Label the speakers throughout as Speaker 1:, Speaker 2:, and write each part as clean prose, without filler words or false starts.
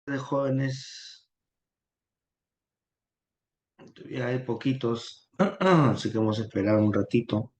Speaker 1: De jóvenes, ya hay poquitos, así que vamos a esperar un ratito.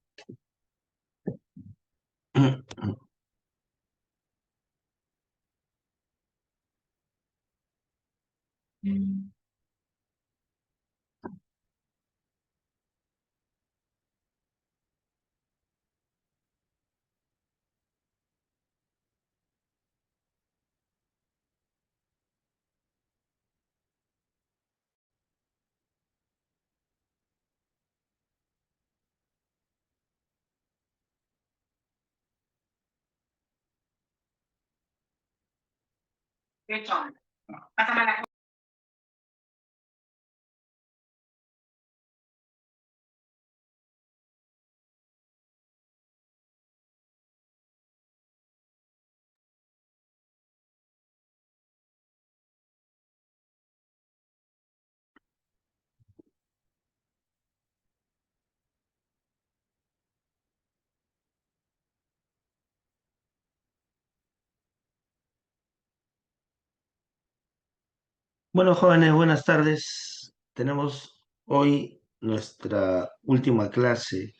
Speaker 1: Bueno, jóvenes, buenas tardes. Tenemos hoy nuestra última clase.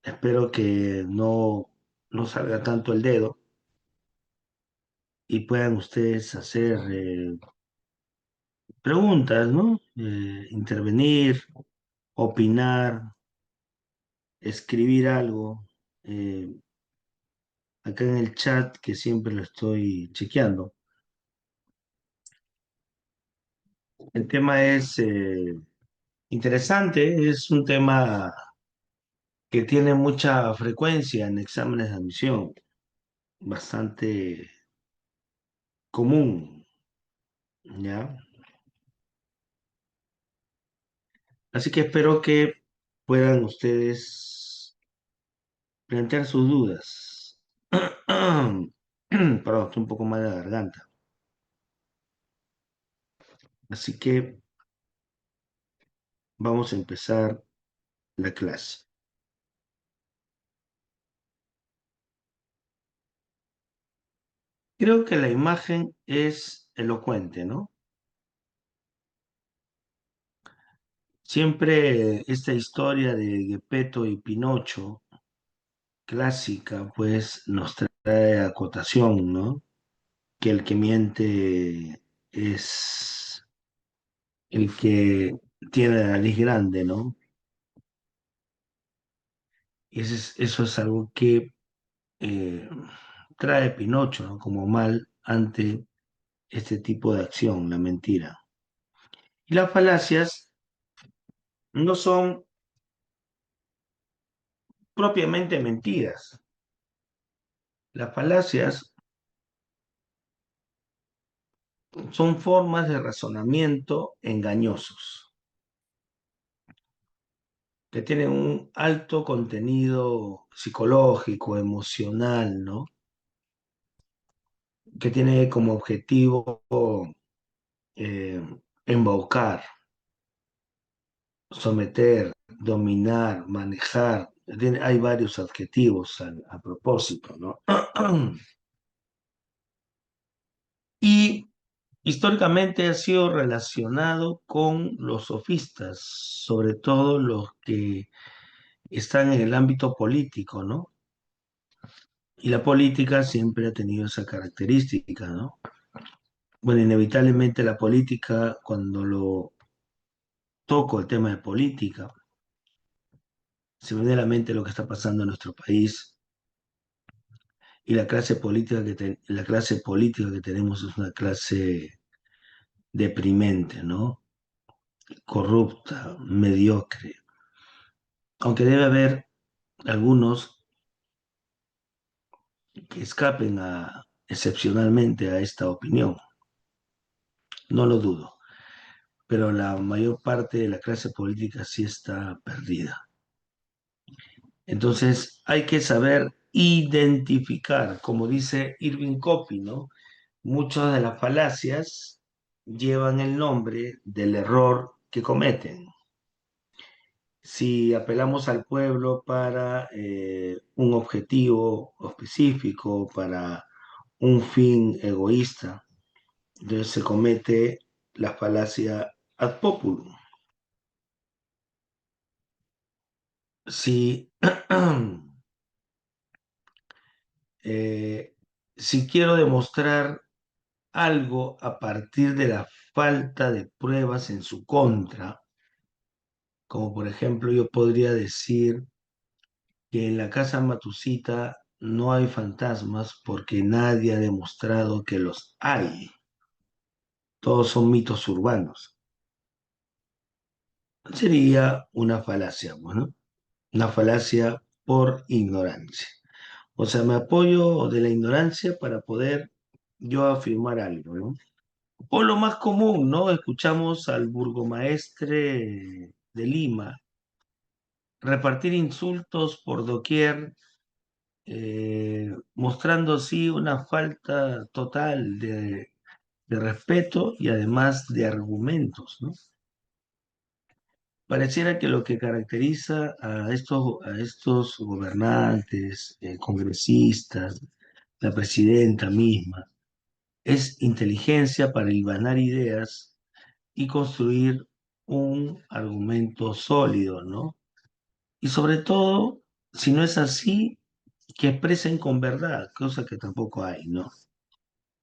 Speaker 1: Espero que no salga tanto el dedo y puedan ustedes hacer preguntas, ¿no? Intervenir, opinar, escribir algo. eh, Acá en el chat, que siempre lo estoy chequeando. El tema es interesante, es un tema que tiene mucha frecuencia en exámenes de admisión, bastante común, ¿ya? Así que espero que puedan ustedes plantear sus dudas. Perdón, estoy un poco mal de la garganta. Así que vamos a empezar la clase. Creo que la imagen es elocuente, ¿no? Siempre esta historia de Gepetto y Pinocho, clásica, pues nos trae acotación, ¿no? Que el que miente es el que tiene la nariz grande, ¿no? Y eso es algo que eh, trae Pinocho, ¿no? Como mal ante este tipo de acción, la mentira. Y las falacias no son propiamente mentiras. Las falacias son formas de razonamiento engañosos, que tienen un alto contenido psicológico, emocional, ¿no? Que tiene como objetivo eh, embaucar, someter, dominar, manejar. Hay varios adjetivos a propósito, ¿no? Y históricamente ha sido relacionado con los sofistas, sobre todo los que están en el ámbito político, ¿no? Y la política siempre ha tenido esa característica, ¿no? Bueno, inevitablemente la política, cuando lo toco el tema de política, se me viene a la mente lo que está pasando en nuestro país y la clase política la clase política que tenemos es una clase deprimente, ¿no? Corrupta, mediocre. Aunque debe haber algunos que escapen excepcionalmente a esta opinión, no lo dudo, pero la mayor parte de la clase política sí está perdida. Entonces hay que saber identificar, como dice Irving Copy, ¿no? Muchas de las falacias llevan el nombre del error que cometen. Si apelamos al pueblo para un objetivo específico, para un fin egoísta, Entonces se comete la falacia ad populum. Si, eh, si quiero demostrar algo a partir de la falta de pruebas en su contra, como por ejemplo yo podría decir que en la casa Matusita no hay fantasmas porque nadie ha demostrado que los hay. Todos son mitos urbanos. Sería una falacia, bueno, una falacia por ignorancia. O sea, me apoyo de la ignorancia para poder yo afirmar algo, ¿no? O lo más común, ¿no? Escuchamos al burgomaestre de Lima repartir insultos por doquier, mostrando así una falta total de respeto y además de argumentos, ¿no? Pareciera que lo que caracteriza a estos gobernantes, congresistas, la presidenta misma, es inteligencia para hilvanar ideas y construir un argumento sólido, ¿no? Y sobre todo, si no es así, que expresen con verdad, cosa que tampoco hay, ¿no?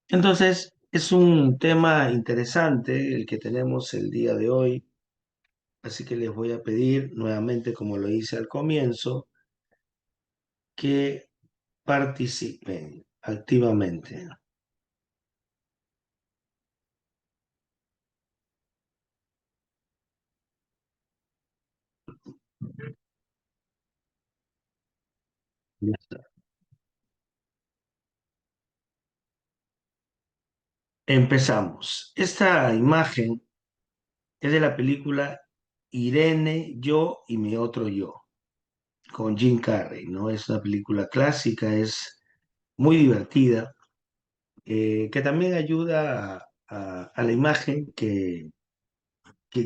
Speaker 1: Entonces, es un tema interesante el que tenemos el día de hoy, así que les voy a pedir nuevamente, como lo hice al comienzo, que participen activamente. Ya está. Empezamos. Esta imagen es de la película Irene, yo y mi otro yo, con Jim Carrey, ¿no? Es una película clásica, es muy divertida, que también ayuda a la imagen que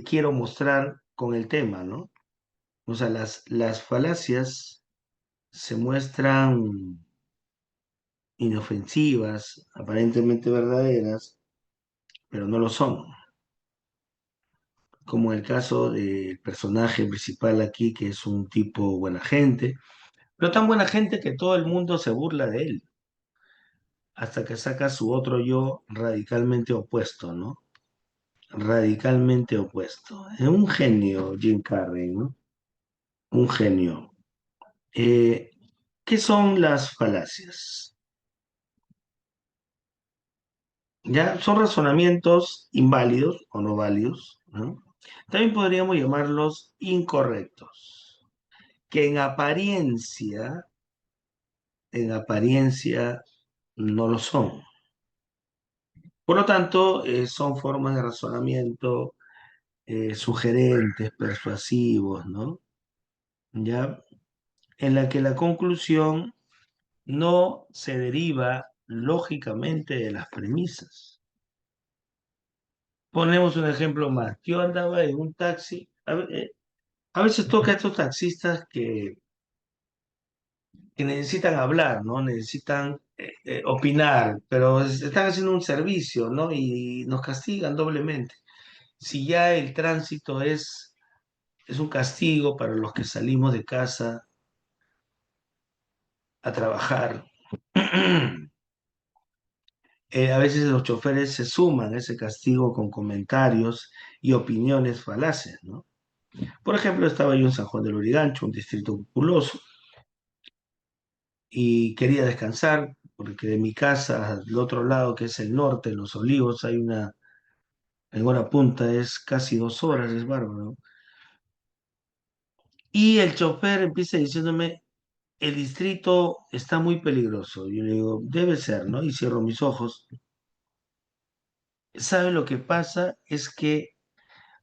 Speaker 1: quiero mostrar con el tema, ¿no? O sea, las falacias se muestran inofensivas, aparentemente verdaderas, pero no lo son, como el caso del personaje principal aquí, que es un tipo buena gente, pero tan buena gente que todo el mundo se burla de él, hasta que saca su otro yo radicalmente opuesto, ¿no? Radicalmente opuesto. Es un genio, Jim Carrey, ¿no? Un genio. Eh, ¿Qué son las falacias? Ya son razonamientos inválidos o no válidos, ¿no? También podríamos llamarlos incorrectos, que en apariencia no lo son. Por lo tanto, son formas de razonamiento sugerentes, persuasivos, ¿no? Ya, en la que la conclusión no se deriva lógicamente de las premisas. Ponemos un ejemplo más. Yo andaba en un taxi. A veces toca a estos taxistas que necesitan hablar, ¿no? Necesitan opinar, pero están haciendo un servicio, ¿no? Y nos castigan doblemente. Si ya el tránsito es un castigo para los que salimos de casa a trabajar, a veces los choferes se suman a ese castigo con comentarios y opiniones falaces, ¿no? Por ejemplo, estaba yo en San Juan del Lurigancho, un distrito populoso, y quería descansar, porque de mi casa al otro lado, que es el norte, en Los Olivos, hay en hora punta es casi 2 horas, es bárbaro, ¿no? Y el chofer empieza diciéndome, el distrito está muy peligroso. Yo le digo, debe ser, ¿no? Y cierro mis ojos. ¿Sabe lo que pasa? Es que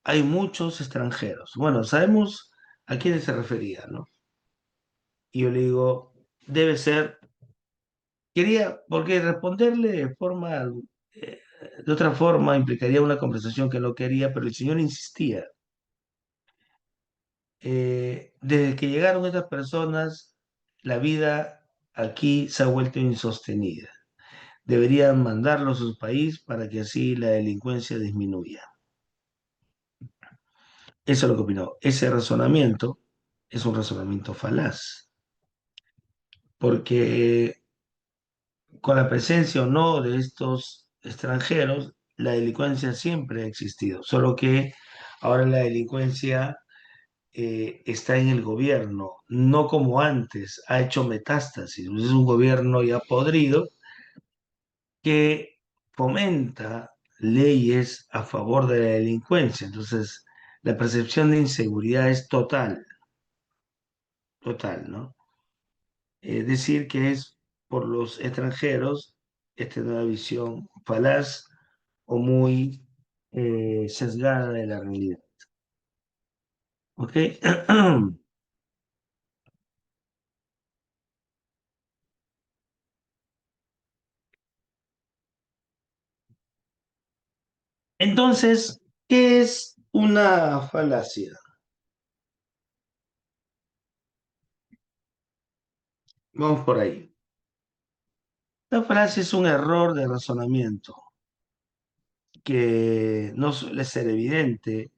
Speaker 1: hay muchos extranjeros. Bueno, sabemos a quiénes se refería, ¿no? Y yo le digo, debe ser. Quería, porque responderle eh, de otra forma implicaría una conversación que no quería, pero el señor insistía. Desde que llegaron estas personas, la vida aquí se ha vuelto insostenida. deberían mandarlos a su país para que así la delincuencia disminuya. Eso es lo que opinó. Ese razonamiento es un razonamiento falaz, porque con la presencia o no de estos extranjeros, la delincuencia siempre ha existido, solo que ahora la delincuencia está en el gobierno, no como antes, ha hecho metástasis, es un gobierno ya podrido que fomenta leyes a favor de la delincuencia. Entonces, la percepción de inseguridad es total, total, ¿no? Decir que es por los extranjeros, esta es una visión falaz o muy sesgada de la realidad. ¿Ok? Entonces, ¿qué es una falacia? Vamos por ahí. La falacia es un error de razonamiento que no suele ser evidente,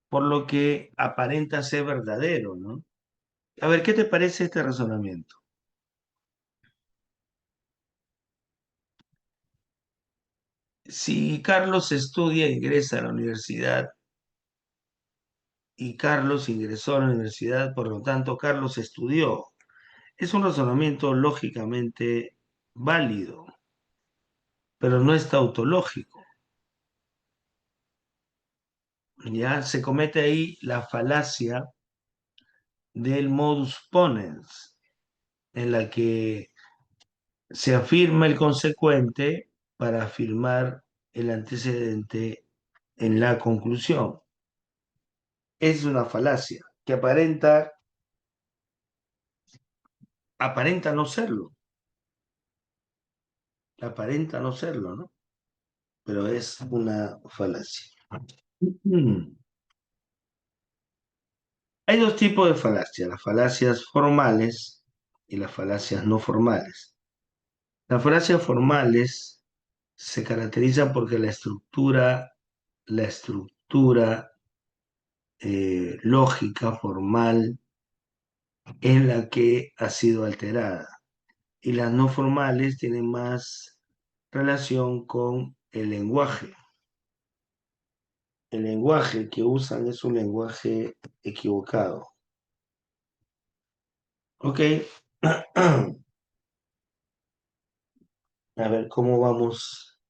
Speaker 1: por lo que aparenta ser verdadero, ¿no? A ver, ¿qué te parece este razonamiento? Si Carlos estudia, ingresa a la universidad y Carlos ingresó a la universidad, por lo tanto, Carlos estudió. Es un razonamiento lógicamente válido, pero no es tautológico. Ya se comete ahí la falacia del modus ponens, en la que se afirma el consecuente para afirmar el antecedente en la conclusión. Es una falacia que aparenta no serlo, aparenta no serlo, ¿no? Pero es una falacia. Mm. Hay dos tipos de falacias, las falacias formales y las falacias no formales. Las falacias formales se caracterizan porque la estructura lógica, formal, es la que ha sido alterada. Y las no formales tienen más relación con el lenguaje. El lenguaje que usan es un lenguaje equivocado. Ok. A ver, ¿cómo vamos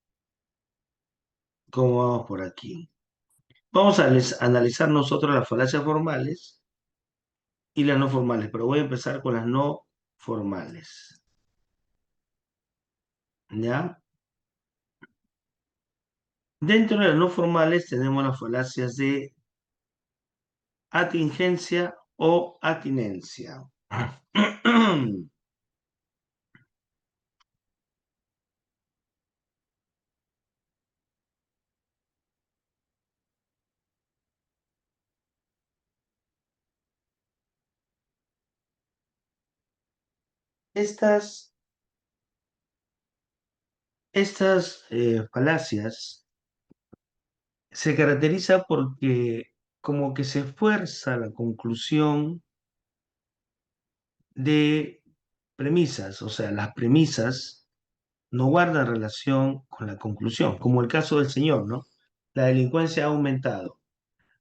Speaker 1: por aquí? Vamos a analizar nosotros las falacias formales y las no formales, pero voy a empezar con las no formales. ¿Ya? Dentro de las no formales tenemos las falacias de atingencia o atinencia. Estas, estas falacias se caracterizan porque como que se fuerza la conclusión de premisas, o sea, las premisas no guardan relación con la conclusión, como el caso del señor, ¿no? La delincuencia ha aumentado,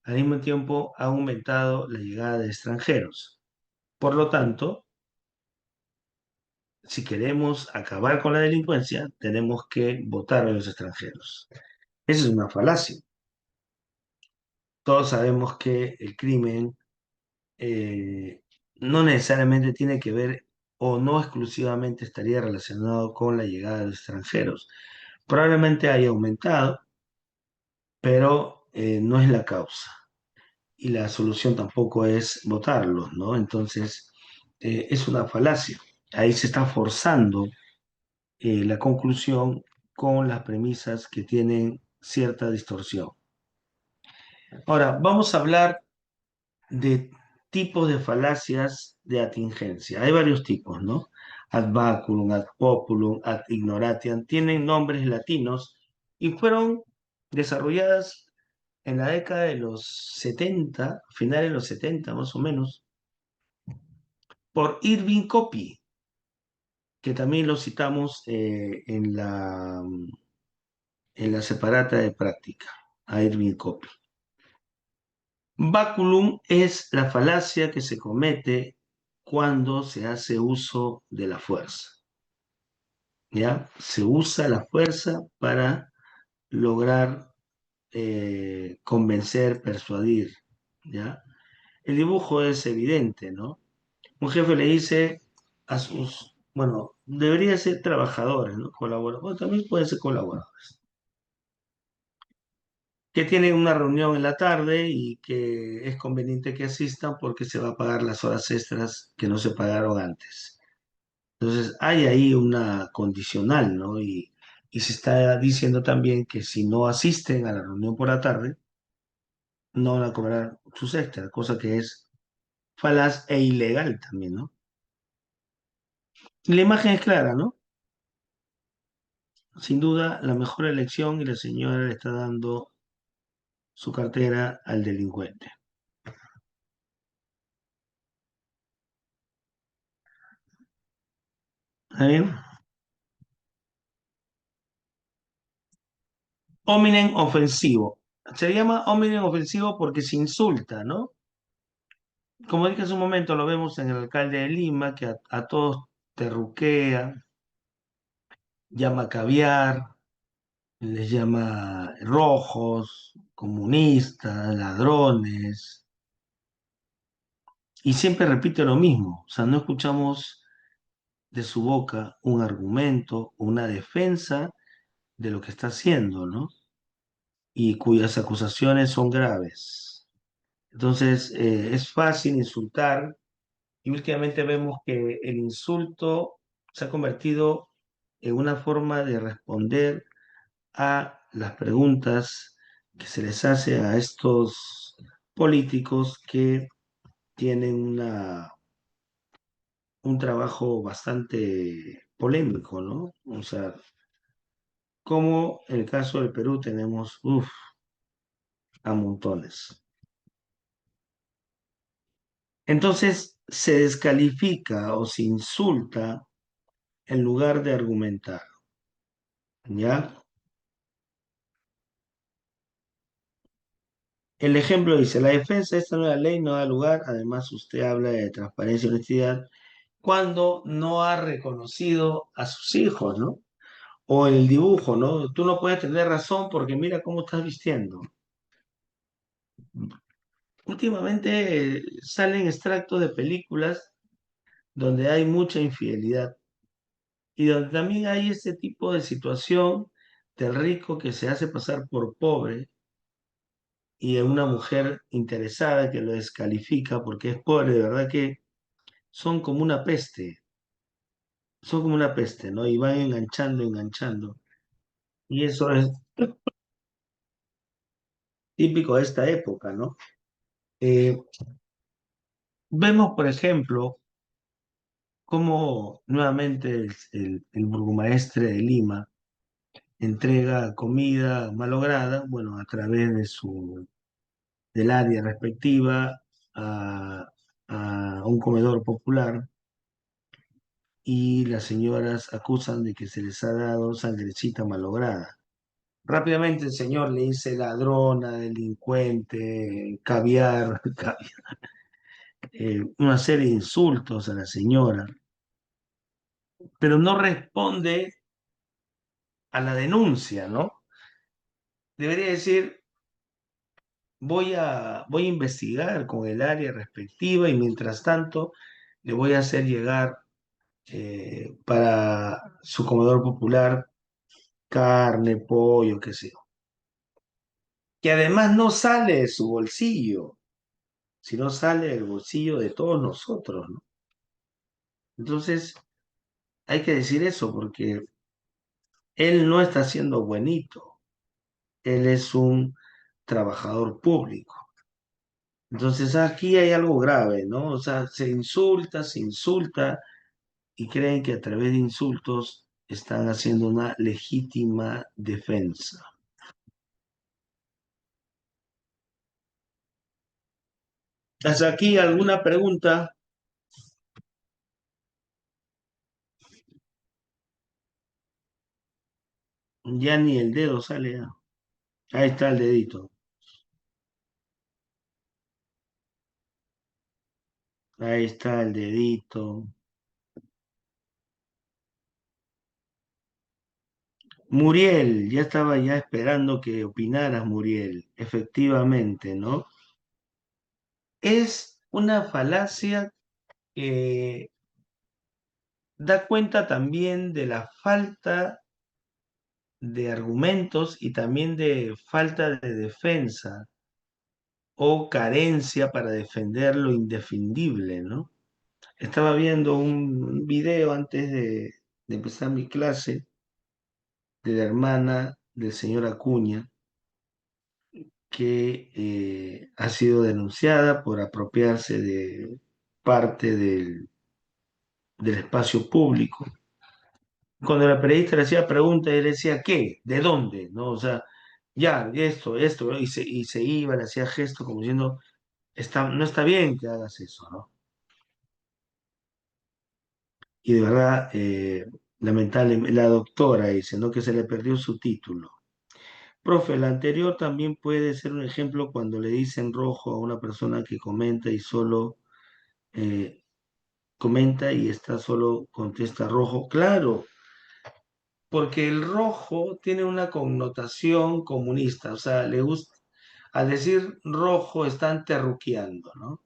Speaker 1: al mismo tiempo ha aumentado la llegada de extranjeros. Por lo tanto, si queremos acabar con la delincuencia, tenemos que votar a los extranjeros. Esa es una falacia. Todos sabemos que el crimen eh, no necesariamente tiene que ver o no exclusivamente estaría relacionado con la llegada de los extranjeros. Probablemente haya aumentado, pero no es la causa. Y la solución tampoco es votarlos, ¿no? Entonces, es una falacia. Ahí se está forzando la conclusión con las premisas que tienen cierta distorsión. Ahora, vamos a hablar de tipos de falacias de atingencia. Hay varios tipos, ¿no? ad baculum, ad populum, ad ignoratiam, tienen nombres latinos y fueron desarrolladas en la década de los 70, finales de los 70 más o menos, por Irving Copy, que también lo citamos en la separata de práctica, a Irving Copy. Baculum es la falacia que se comete cuando se hace uso de la fuerza, ¿ya? Se usa la fuerza para lograr convencer, persuadir, ¿ya? El dibujo es evidente, ¿no? Un jefe le dice a sus, bueno, debería ser trabajadores, ¿no? Colaboradores, bueno, también pueden ser colaboradores, que tienen una reunión en la tarde y que es conveniente que asistan porque se va a pagar las horas extras que no se pagaron antes. Entonces, hay ahí una condicional, ¿no? Y se está diciendo también que si no asisten a la reunión por la tarde, no van a cobrar sus extras, cosa que es falaz e ilegal también, ¿no? Y la imagen es clara, ¿no? Sin duda, la mejor elección y la señora le está dando su cartera al delincuente. ¿Está bien? Hominem ofensivo. Se llama hominem ofensivo porque se insulta, ¿no? Como dije hace un momento, lo vemos en el alcalde de Lima, que a todos terruquea, llama caviar, les llama rojos, comunistas, ladrones, y siempre repite lo mismo. O sea, no escuchamos de su boca un argumento, una defensa de lo que está haciendo, ¿no? Y cuyas acusaciones son graves. Entonces, es fácil insultar y últimamente vemos que el insulto se ha convertido en una forma de responder a las preguntas que se les hace a estos políticos que tienen un trabajo bastante polémico, ¿no? O sea, como en el caso del Perú tenemos, a montones. Entonces, se descalifica o se insulta en lugar de argumentar, ¿ya? El ejemplo dice, la defensa de esta nueva ley no da lugar, además usted habla de transparencia y honestidad, cuando no ha reconocido a sus hijos, ¿no? O el dibujo, ¿no? Tú no puedes tener razón porque mira cómo estás vistiendo. Últimamente salen extractos de películas donde hay mucha infidelidad y donde también hay este tipo de situación del rico que se hace pasar por pobre y de una mujer interesada que lo descalifica porque es pobre, de verdad que son como una peste, son como una peste, ¿no? Y van enganchando, enganchando. Y eso es típico de esta época, ¿no? Eh, Vemos, por ejemplo, cómo nuevamente el burgomaestre de Lima entrega comida malograda, bueno, a través del área respectiva a un comedor popular y las señoras acusan de que se les ha dado sangrecita malograda. Rápidamente el señor le dice ladrona, delincuente, caviar, una serie de insultos a la señora, pero no responde a la denuncia, ¿no? Debería decir, voy a investigar con el área respectiva y mientras tanto le voy a hacer llegar para su comedor popular carne, pollo, qué sé yo. Que además no sale de su bolsillo, sino sale del bolsillo de todos nosotros, ¿no? Entonces, hay que decir eso porque él no está siendo buenito, él es un trabajador público. Entonces, aquí hay algo grave, ¿no? O sea, se insulta, y creen que a través de insultos están haciendo una legítima defensa. ¿Hasta aquí alguna pregunta? Ya ni el dedo sale. Ahí está el dedito. Ahí está el dedito. Muriel, ya estaba ya esperando que opinaras, Muriel. Efectivamente, ¿no? Es una falacia que da cuenta también de la falta de argumentos y también de falta de defensa o carencia para defender lo indefendible, ¿no? Estaba viendo un video antes de empezar mi clase de la hermana del señor Acuña, que ha sido denunciada por apropiarse de parte del espacio público. Cuando la periodista le hacía preguntas, él decía, ¿qué? ¿De dónde? ¿No? O sea, ya, esto, ¿no? Y se iba, le hacía gestos como diciendo, no está bien que hagas eso, ¿no? Y de verdad, lamentable, la doctora dice, ¿no? Que se le perdió su título. Profe, el anterior también puede ser un ejemplo cuando le dicen rojo a una persona que comenta y solo eh, comenta y está solo contesta rojo. Claro, porque el rojo tiene una connotación comunista, o sea, le gusta, al decir rojo están terruqueando, ¿no?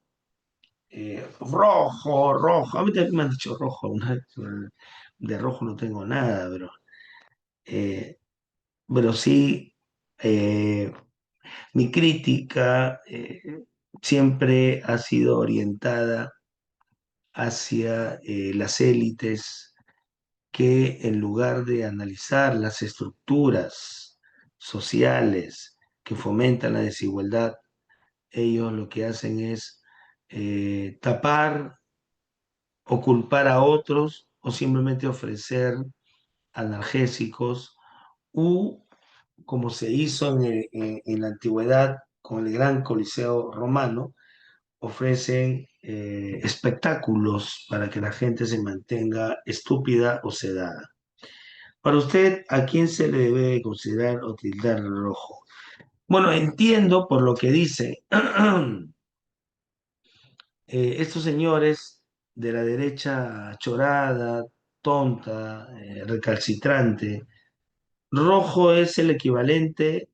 Speaker 1: Rojo, rojo, a mí también me han dicho rojo, de rojo no tengo nada, eh, pero sí, eh, mi crítica siempre ha sido orientada hacia las élites que en lugar de analizar las estructuras sociales que fomentan la desigualdad, ellos lo que hacen es tapar o culpar a otros o simplemente ofrecer analgésicos u, como se hizo en la antigüedad con el gran Coliseo romano, ofrecen espectáculos para que la gente se mantenga estúpida o sedada. Para usted, ¿a quién se le debe considerar o tildar el rojo? Bueno, entiendo por lo que dice, estos señores de la derecha chorada, tonta, recalcitrante, rojo es el equivalente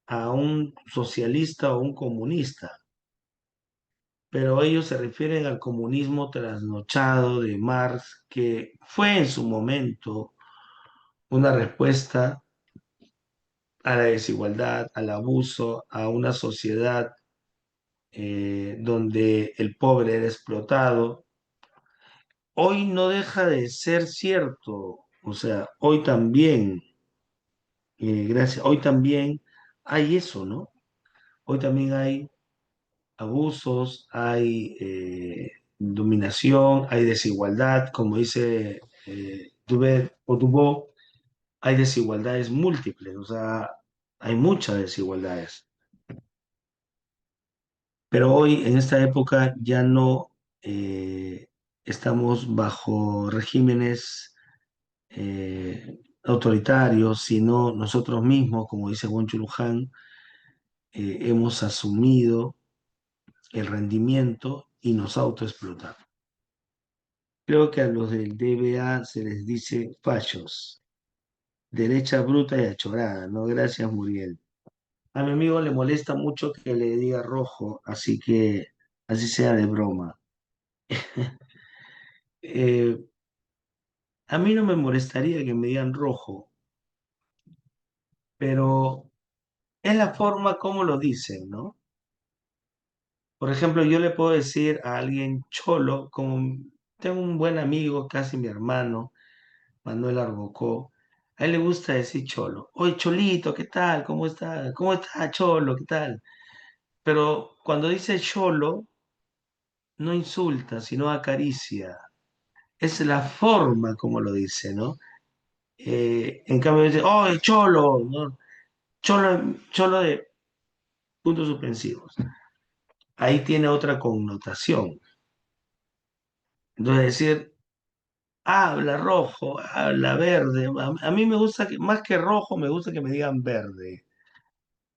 Speaker 1: a un socialista o un comunista, pero ellos se refieren al comunismo trasnochado de Marx, que fue en su momento una respuesta a la desigualdad, al abuso, a una sociedad donde el pobre era explotado. Hoy no deja de ser cierto, o sea, hoy también, hoy también hay eso, ¿no? Hoy también hay abusos, hay dominación, hay desigualdad, como dice Dubert o Dubot, hay desigualdades múltiples, o sea, hay muchas desigualdades. Pero hoy, en esta época, ya no estamos bajo regímenes autoritarios, sino nosotros mismos, como dice Won Luján, hemos asumido el rendimiento y nos autoexplotamos. Creo que a los del DBA se les dice fachos, derecha bruta y achorada, ¿no? Gracias, Muriel. A mi amigo le molesta mucho que le diga rojo, así que así sea de broma. Eh, a mí no me molestaría que me digan rojo, pero es la forma como lo dicen, ¿no? Por ejemplo, yo le puedo decir a alguien cholo, como tengo un buen amigo, casi mi hermano, Manuel Arbocó, a él le gusta decir cholo. Oye, cholito, ¿qué tal? ¿Cómo está? ¿Cómo está, cholo? ¿Qué tal? Pero cuando dice cholo, no insulta, sino acaricia. es la forma como lo dice, ¿no? En cambio dice, oh, el cholo, ¿no? Cholo, cholo de puntos suspensivos. Ahí tiene otra connotación. Entonces decir, habla rojo, habla verde. A mí me gusta que, más que rojo, me gusta que me digan verde,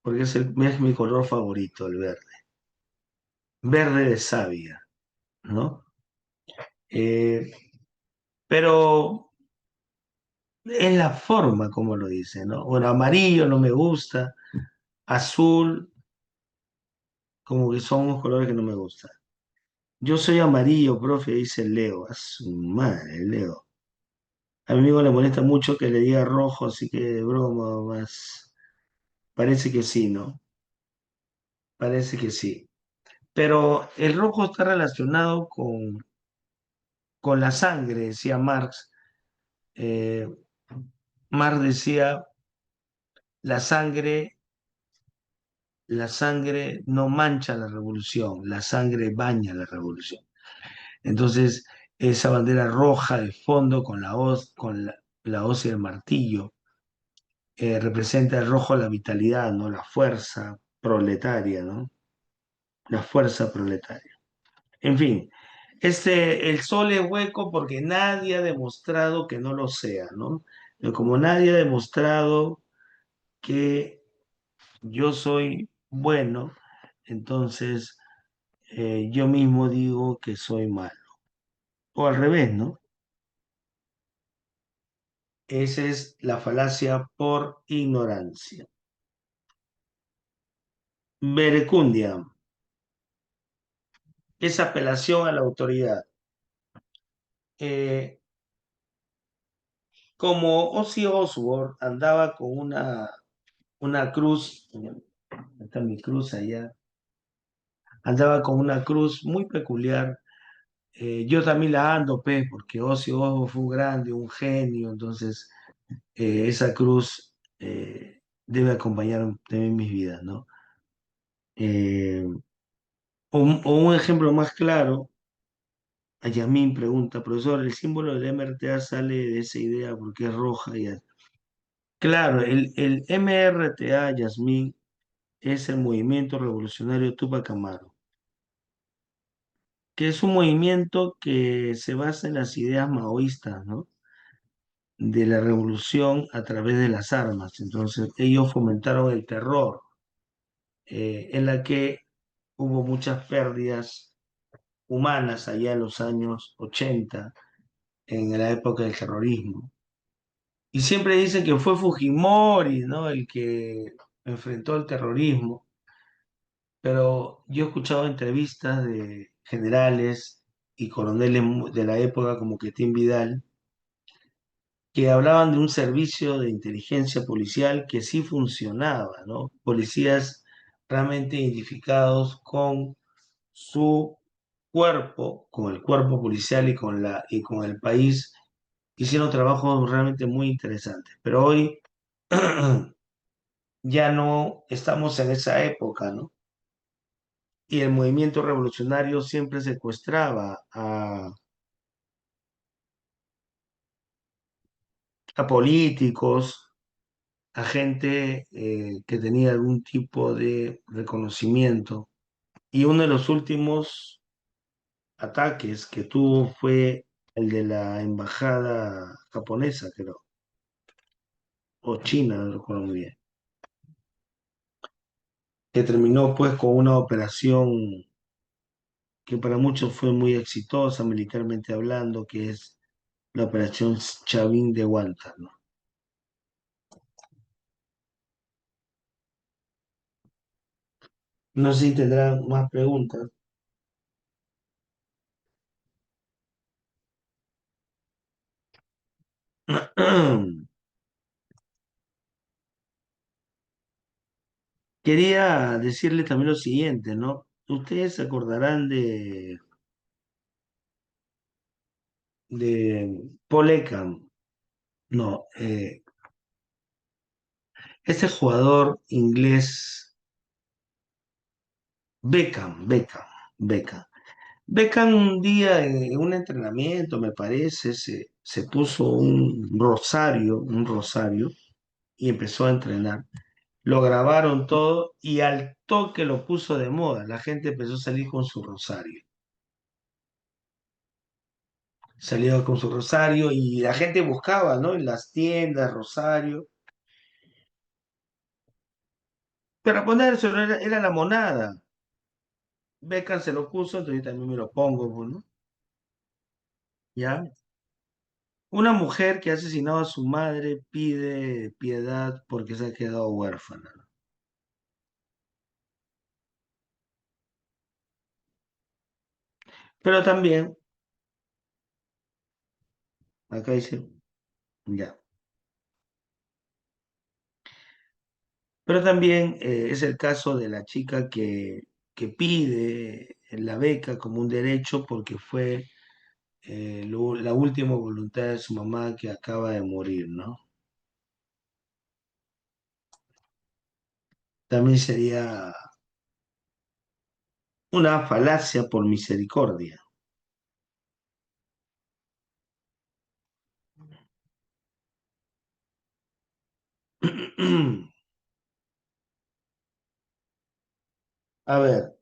Speaker 1: porque es mi color favorito, el verde. Verde de savia, ¿no? Eh, pero es la forma como lo dice, ¿no? Bueno, amarillo no me gusta, azul, como que son unos colores que no me gustan. Yo soy amarillo, profe, dice Leo. A su madre, Leo. A mi amigo le molesta mucho que le diga rojo, así que de broma, más. Parece que sí, ¿no? Parece que sí. Pero el rojo está relacionado con la sangre, decía Marx. Eh, Marx decía, la sangre, la sangre no mancha la revolución, la sangre baña la revolución. Entonces, esa bandera roja de fondo con la hoz y el martillo representa el rojo la vitalidad, ¿no? La fuerza proletaria, ¿no? La fuerza proletaria. En fin, el sol es hueco porque nadie ha demostrado que no lo sea, ¿no? Pero como nadie ha demostrado que yo soy bueno, entonces yo mismo digo que soy malo. O al revés, ¿no? Esa es la falacia por ignorancia. Verecundia es apelación a la autoridad. Eh, Como Ozzy Osbourne andaba con una cruz, está mi cruz allá, andaba con una cruz muy peculiar. Yo también la ando, pues, porque Ozzy Osbourne fue un grande, un genio, entonces esa cruz debe acompañar también mis vidas, ¿no? Eh, o un ejemplo más claro, a Yasmín pregunta, profesor, ¿el símbolo del MRTA sale de esa idea porque es roja? Claro, el MRTA, Yasmín, es el Movimiento Revolucionario Tupac Amaru, que es un movimiento que se basa en las ideas maoístas, ¿no? De la revolución a través de las armas. Entonces, ellos fomentaron el terror, en la que hubo muchas pérdidas humanas allá en los años 80, en la época del terrorismo. Y siempre dicen que fue Fujimori, ¿no? El que enfrentó el terrorismo. Pero yo he escuchado entrevistas de generales y coroneles de la época como Quetín Vidal que hablaban de un servicio de inteligencia policial que sí funcionaba, ¿no? Policías realmente identificados con su cuerpo, con el cuerpo policial y con el país, hicieron trabajos realmente muy interesantes. Pero hoy ya no estamos en esa época, ¿no? Y el movimiento revolucionario siempre secuestraba a políticos, a gente que tenía algún tipo de reconocimiento. Y uno de los últimos ataques que tuvo fue el de la embajada japonesa, creo, o china, no recuerdo muy bien, que terminó pues con una operación que para muchos fue muy exitosa militarmente hablando, que es la operación Chavín de Guantánamo. No sé si tendrán más preguntas. Quería decirle también lo siguiente, ¿no? Ustedes se acordarán de Paul Ekam, no, este jugador inglés, Beckham. Beckham un día en un entrenamiento, me parece, se puso un rosario, y empezó a entrenar. Lo grabaron todo y al toque lo puso de moda. La gente empezó a salir con su rosario. Salió con su rosario y la gente buscaba, ¿no? En las tiendas, rosario. Pero ponérselo era la monada. Beckham se lo puso, entonces yo también me lo pongo, pues, ¿no? ¿Ya? Una mujer que ha asesinado a su madre pide piedad porque se ha quedado huérfana. Pero también, acá dice, ya. Pero también es el caso de la chica que pide la beca como un derecho porque fue la última voluntad de su mamá que acaba de morir, ¿no? También sería una falacia por misericordia. A ver,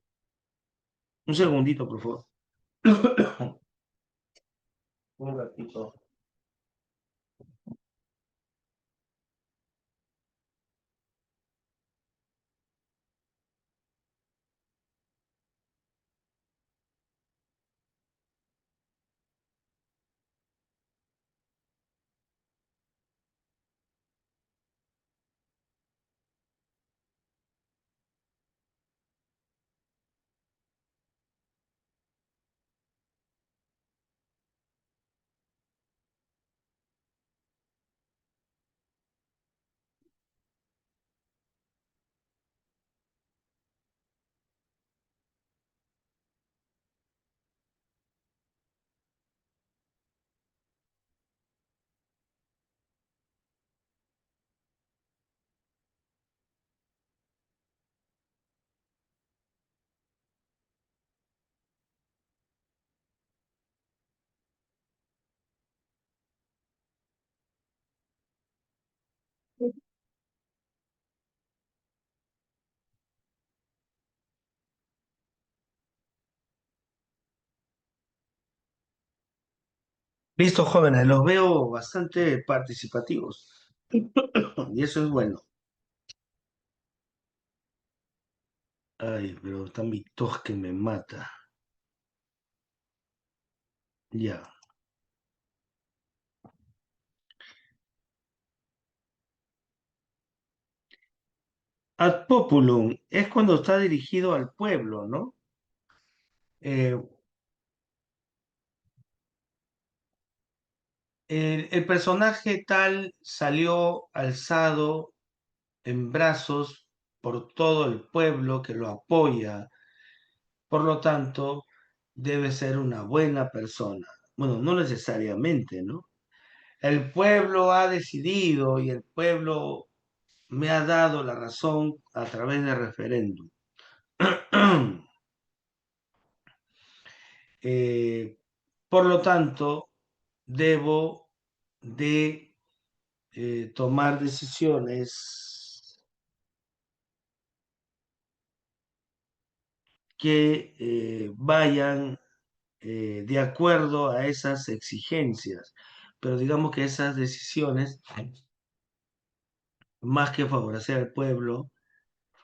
Speaker 1: un segundito, por favor. Un ratito. Listo, jóvenes, los veo bastante participativos. Y eso es bueno. Ay, pero están mi tos que me mata. Ya. Ad populum es cuando está dirigido al pueblo, ¿no? Eh, el personaje tal salió alzado en brazos por todo el pueblo que lo apoya, por lo tanto, debe ser una buena persona. Bueno, no necesariamente, ¿no? El pueblo ha decidido y el pueblo me ha dado la razón a través del referéndum. Eh, por lo tanto, debo de tomar decisiones que vayan de acuerdo a esas exigencias. Pero digamos que esas decisiones, más que favorecer al pueblo,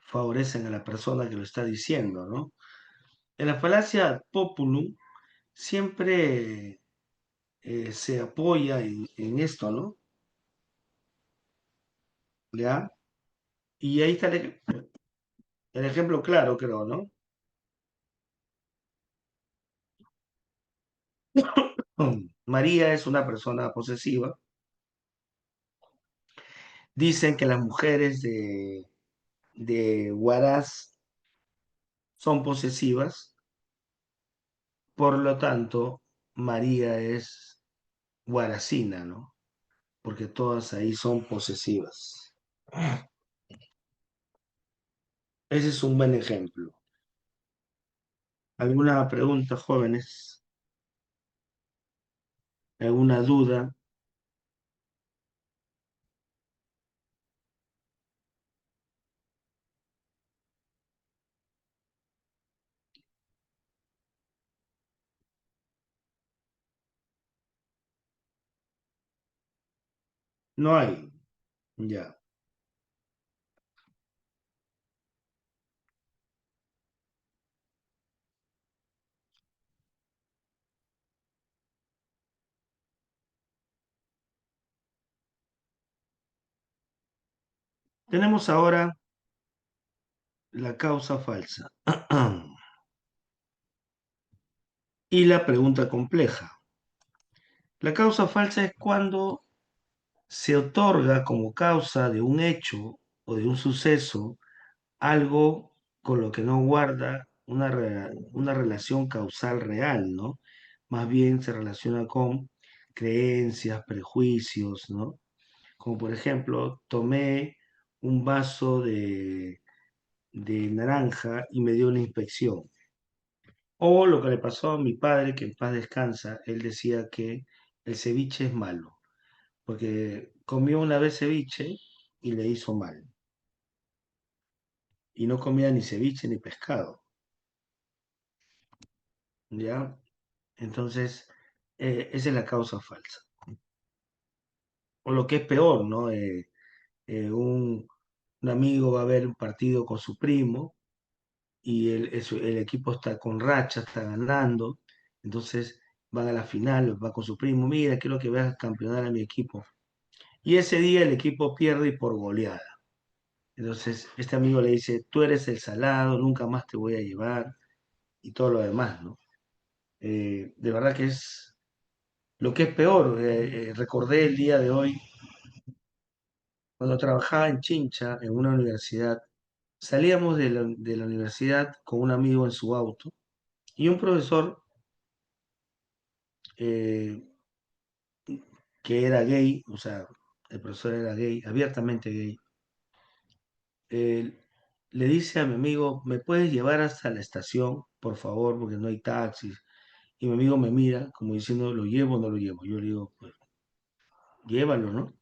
Speaker 1: favorecen a la persona que lo está diciendo, ¿no? En la falacia ad populum siempre se apoya en esto, ¿no? ¿Ya? Y ahí está el ejemplo claro, creo, ¿no? María es una persona posesiva. Dicen que las mujeres de Huaraz son posesivas, por lo tanto, María es Guaracina, ¿no? Porque todas ahí son posesivas. Ese es un buen ejemplo. ¿Alguna pregunta, jóvenes? ¿Alguna duda? No hay. Ya. Tenemos ahora la causa falsa y la pregunta compleja. La causa falsa es cuando se otorga como causa de un hecho o de un suceso algo con lo que no guarda una relación causal real, ¿no? Más bien se relaciona con creencias, prejuicios, ¿no? Como por ejemplo, tomé un vaso de naranja y me dio una infección. O lo que le pasó a mi padre, que en paz descansa, él decía que el ceviche es malo, porque comió una vez ceviche y le hizo mal, y no comía ni ceviche ni pescado, ¿ya? Entonces, esa es la causa falsa. O lo que es peor, ¿no? Un amigo va a ver un partido con su primo y el equipo está con racha, está ganando, entonces van a la final, va con su primo, mira, quiero que veas campeonar a mi equipo. Y ese día el equipo pierde y por goleada. Entonces, este amigo le dice, tú eres el salado, nunca más te voy a llevar y todo lo demás, ¿no? De verdad que es lo que es peor. Recordé el día de hoy, cuando trabajaba en Chincha, en una universidad, salíamos de la universidad con un amigo en su auto y un profesor eh, que era gay, o sea, el profesor era gay, abiertamente gay, eh, le dice a mi amigo, ¿me puedes llevar hasta la estación, por favor, porque no hay taxis? Y mi amigo me mira como diciendo, ¿lo llevo o no lo llevo? Yo le digo, pues llévalo, ¿no?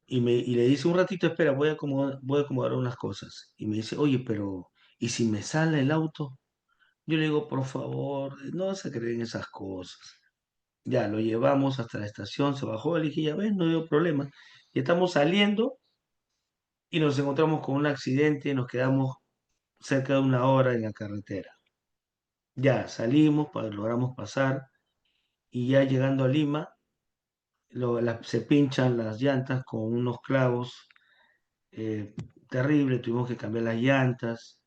Speaker 1: Y le dice, un ratito, espera, voy a acomodar unas cosas. Y me dice, oye, pero, ¿y si me sale el auto? Yo le digo, por favor, no se creen esas cosas. Ya, lo llevamos hasta la estación, se bajó, le dije, ya ves, no dio problema. Y estamos saliendo y nos encontramos con un accidente y nos quedamos cerca de una hora en la carretera. Ya salimos, logramos pasar y ya llegando a Lima, se pinchan las llantas con unos clavos, terrible, tuvimos que cambiar las llantas,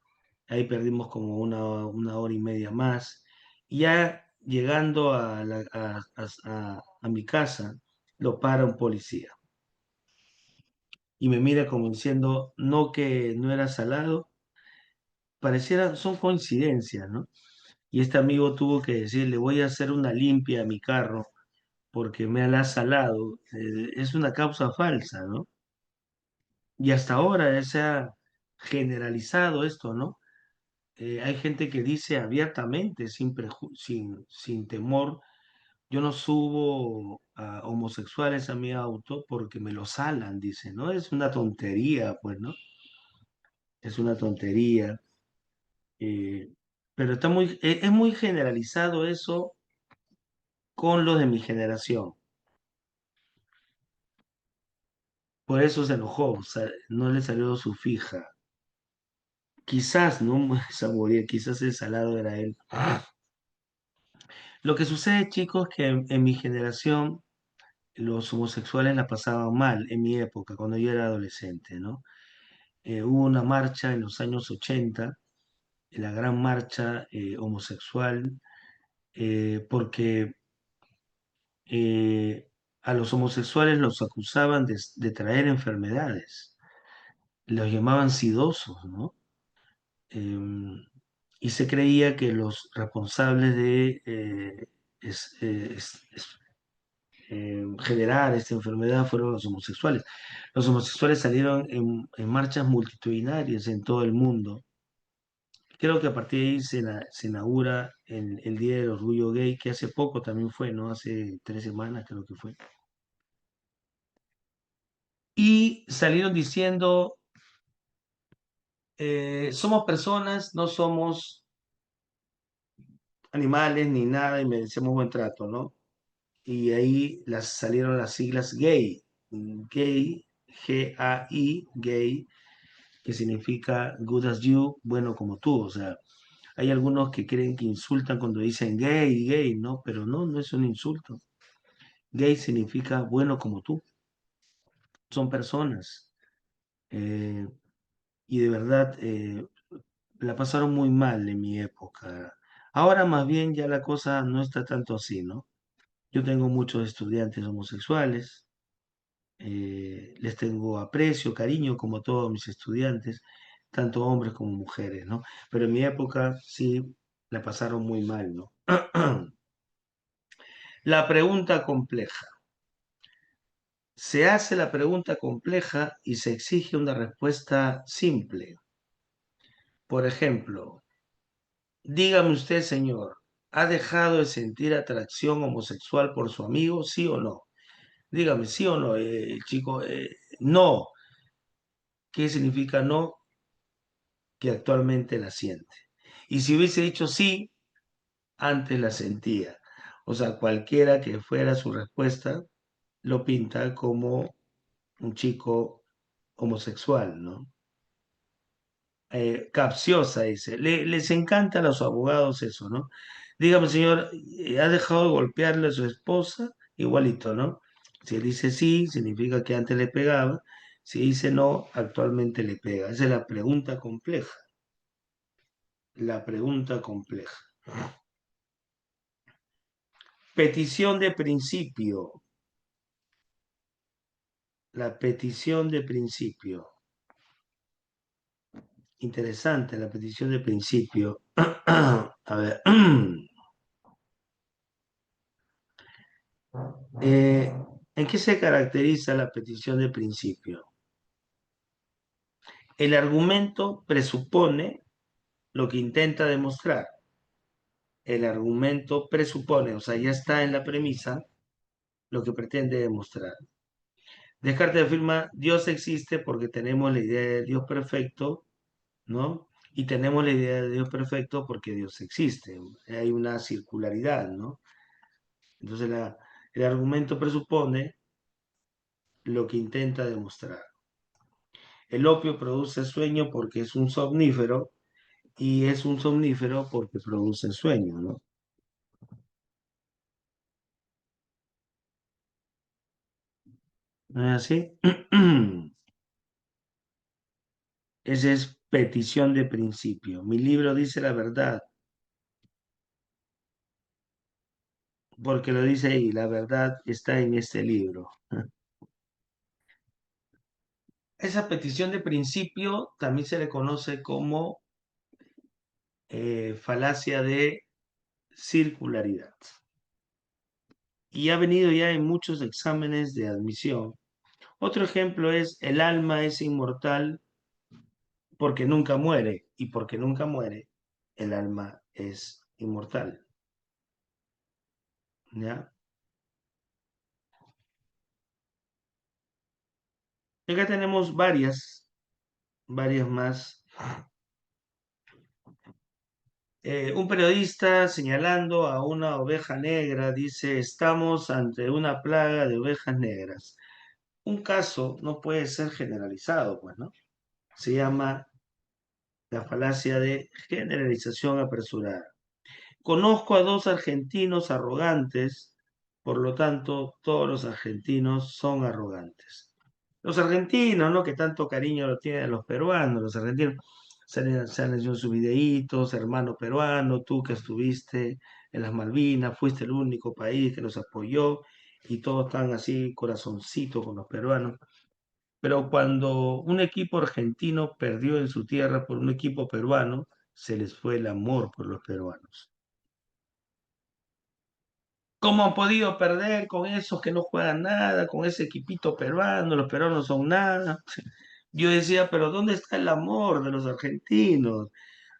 Speaker 1: ahí perdimos como una hora y media más. Y ya llegando a mi casa, lo para un policía y me mira como diciendo, no que no era salado, pareciera, son coincidencias, ¿no? Y este amigo tuvo que decirle, voy a hacer una limpia a mi carro porque me la ha salado. Es una causa falsa, ¿no? Y hasta ahora se ha generalizado esto, ¿no? Hay gente que dice abiertamente, sin temor, yo no subo a homosexuales a mi auto porque me lo salan, dice, ¿no? Es una tontería, pues, ¿no? Es una tontería. eh, pero es muy generalizado eso con los de mi generación. Por eso se enojó, o sea, no le salió su fija. Quizás, ¿no? Esa moría, quizás el salado era él. Lo que sucede, chicos, que en mi generación los homosexuales la pasaban mal, en mi época, cuando yo era adolescente, ¿no? Hubo una marcha en los años 80, la gran marcha homosexual, porque a los homosexuales los acusaban de traer enfermedades, los llamaban sidosos, ¿no? Em, y se creía que los responsables de generar esta enfermedad fueron los homosexuales. Los homosexuales salieron en marchas multitudinarias en todo el mundo Creo que a partir de ahí se inaugura el Día del Orgullo Gay, que hace poco también fue, ¿no? Hace 3 semanas creo que fue. Y salieron diciendo, somos personas, no somos animales ni nada y merecemos buen trato, ¿no? Y ahí salieron las siglas gay, G-A-I, gay, que significa good as you, bueno como tú. O sea, hay algunos que creen que insultan cuando dicen gay, ¿no? Pero no, no es un insulto. Gay significa bueno como tú. Son personas. eh, y de verdad la pasaron muy mal en mi época. Ahora más bien ya la cosa no está tanto así, ¿no? Yo tengo muchos estudiantes homosexuales, les tengo aprecio, cariño, como todos mis estudiantes, tanto hombres como mujeres, ¿no? Pero en mi época sí la pasaron muy mal, ¿no? La pregunta compleja. Se hace la pregunta compleja y se exige una respuesta simple. Por ejemplo, dígame usted, señor, ¿ha dejado de sentir atracción homosexual por su amigo, sí o no? Dígame, sí o no, chico. No. ¿Qué significa no? Que actualmente la siente. Y si hubiese dicho sí, antes la sentía. O sea, cualquiera que fuera su respuesta, lo pinta como un chico homosexual, ¿no? Capciosa, dice. Les encanta a los abogados eso, ¿no? Dígame, señor, ¿ha dejado de golpearle a su esposa? Igualito, ¿no? Si él dice sí, significa que antes le pegaba. Si dice no, actualmente le pega. Esa es la pregunta compleja. La pregunta compleja. Petición de principio. La petición de principio. Interesante la petición de principio. A ver. Eh, ¿En qué se caracteriza la petición de principio? El argumento presupone lo que intenta demostrar. El argumento presupone, o sea, ya está en la premisa lo que pretende demostrar. Descartes afirma, Dios existe porque tenemos la idea de Dios perfecto, ¿no? Y tenemos la idea de Dios perfecto porque Dios existe. Hay una circularidad, ¿no? Entonces el argumento presupone lo que intenta demostrar. El opio produce sueño porque es un somnífero y es un somnífero porque produce sueño, ¿no? ¿No es así? Esa es petición de principio. Mi libro dice la verdad porque lo dice ahí, la verdad está en este libro. Esa petición de principio también se le conoce como falacia de circularidad. Y ha venido ya en muchos exámenes de admisión. Otro ejemplo es el alma es inmortal porque nunca muere y porque nunca muere, el alma es inmortal. ¿Ya? Acá tenemos varias más. Un periodista señalando a una oveja negra dice, estamos ante una plaga de ovejas negras. Un caso no puede ser generalizado, pues, ¿no? Se llama la falacia de generalización apresurada. Conozco a dos argentinos arrogantes, por lo tanto, todos los argentinos son arrogantes. Los argentinos, ¿no? Que tanto cariño lo tienen los peruanos, los argentinos se han hecho sus videitos, hermano peruano, tú que estuviste en las Malvinas, fuiste el único país que los apoyó y todos están así, corazoncito con los peruanos. Pero cuando un equipo argentino perdió en su tierra por un equipo peruano, se les fue el amor por los peruanos. ¿Cómo han podido perder con esos que no juegan nada, con ese equipito peruano? Los peruanos no son nada. Yo decía, pero ¿dónde está el amor de los argentinos?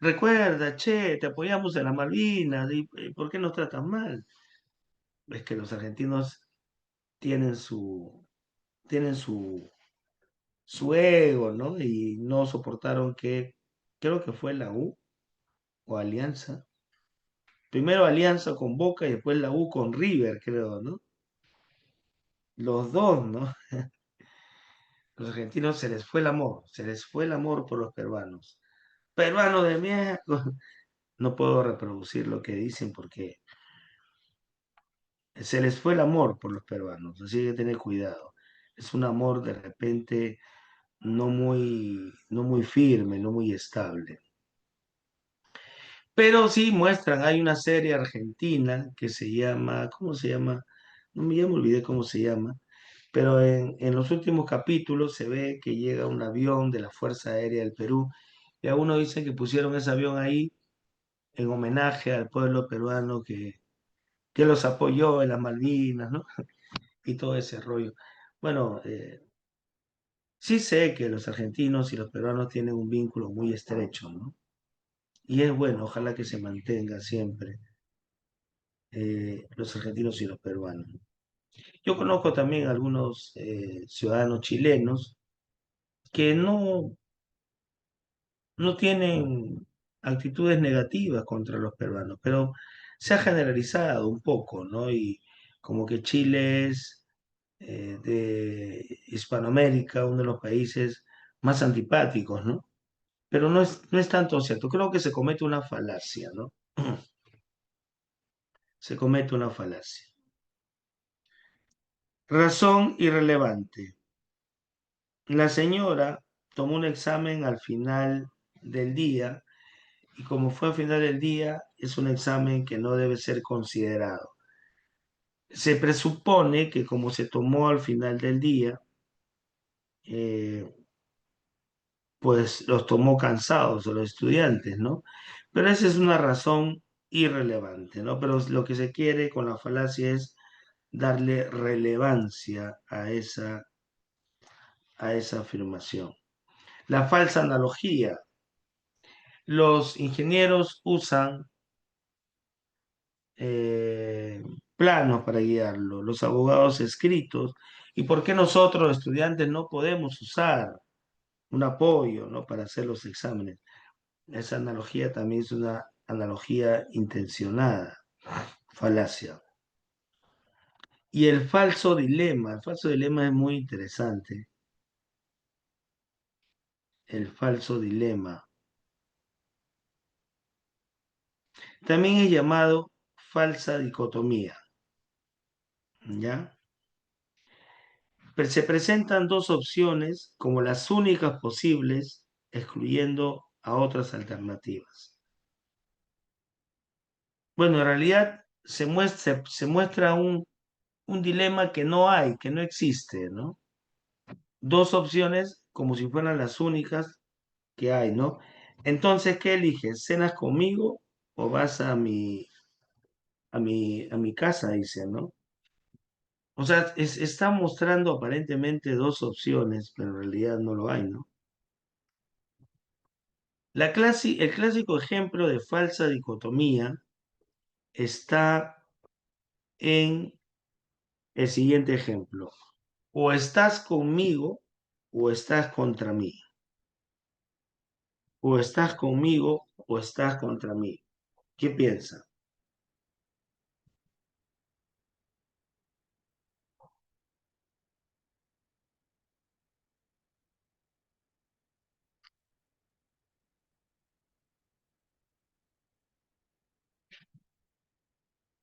Speaker 1: Recuerda, che, te apoyamos en las Malvinas, ¿y por qué nos tratan mal? Es que los argentinos tienen tienen su ego, ¿no? Y no soportaron que, creo que fue la U o Alianza. Primero Alianza con Boca y después la U con River, creo, ¿no? Los dos, ¿no? Los argentinos se les fue el amor, se les fue el amor por los peruanos. Peruanos de mierda. No puedo reproducir lo que dicen porque se les fue el amor por los peruanos, así que tener cuidado. Es un amor de repente no muy firme, no muy estable. Pero sí muestran, hay una serie argentina que se llama, ¿cómo se llama? No me ya me olvidé cómo se llama, pero en los últimos capítulos se ve que llega un avión de la Fuerza Aérea del Perú y algunos dicen que pusieron ese avión ahí en homenaje al pueblo peruano que los apoyó en las Malvinas, ¿no? Y todo ese rollo. Bueno, sí sé que los argentinos y los peruanos tienen un vínculo muy estrecho, ¿no? Y es bueno, ojalá que se mantenga siempre los argentinos y los peruanos. Yo conozco también algunos ciudadanos chilenos que no tienen actitudes negativas contra los peruanos, pero se ha generalizado un poco, ¿no? Y como que Chile es de Hispanoamérica uno de los países más antipáticos, ¿no? Pero no es tanto cierto. Creo que se comete una falacia, ¿no? Se comete una falacia. Razón irrelevante. La señora tomó un examen al final del día y como fue al final del día, es un examen que no debe ser considerado. Se presupone que como se tomó al final del día, eh, pues los tomó cansados a los estudiantes, ¿no? Pero esa es una razón irrelevante, ¿no? Pero lo que se quiere con la falacia es darle relevancia a esa afirmación. La falsa analogía. Los ingenieros usan eh, planos para guiarlo, los abogados escritos. ¿Y por qué nosotros, los estudiantes, no podemos usar un apoyo, ¿no? Para hacer los exámenes? Esa analogía también es una analogía intencionada, falacia. Y el falso dilema es muy interesante. El falso dilema. También es llamado falsa dicotomía, ¿ya? Se presentan dos opciones como las únicas posibles, excluyendo a otras alternativas. Bueno, en realidad se muestra un dilema que no hay, que no existe, ¿no? Dos opciones como si fueran las únicas que hay, ¿no? Entonces, ¿qué eliges? ¿Cenas conmigo o vas a mi casa? Dice, ¿no? O sea, está mostrando aparentemente dos opciones, pero en realidad no lo hay, ¿no? El clásico ejemplo de falsa dicotomía está en el siguiente ejemplo. O estás conmigo o estás contra mí. O estás conmigo o estás contra mí. ¿Qué piensa?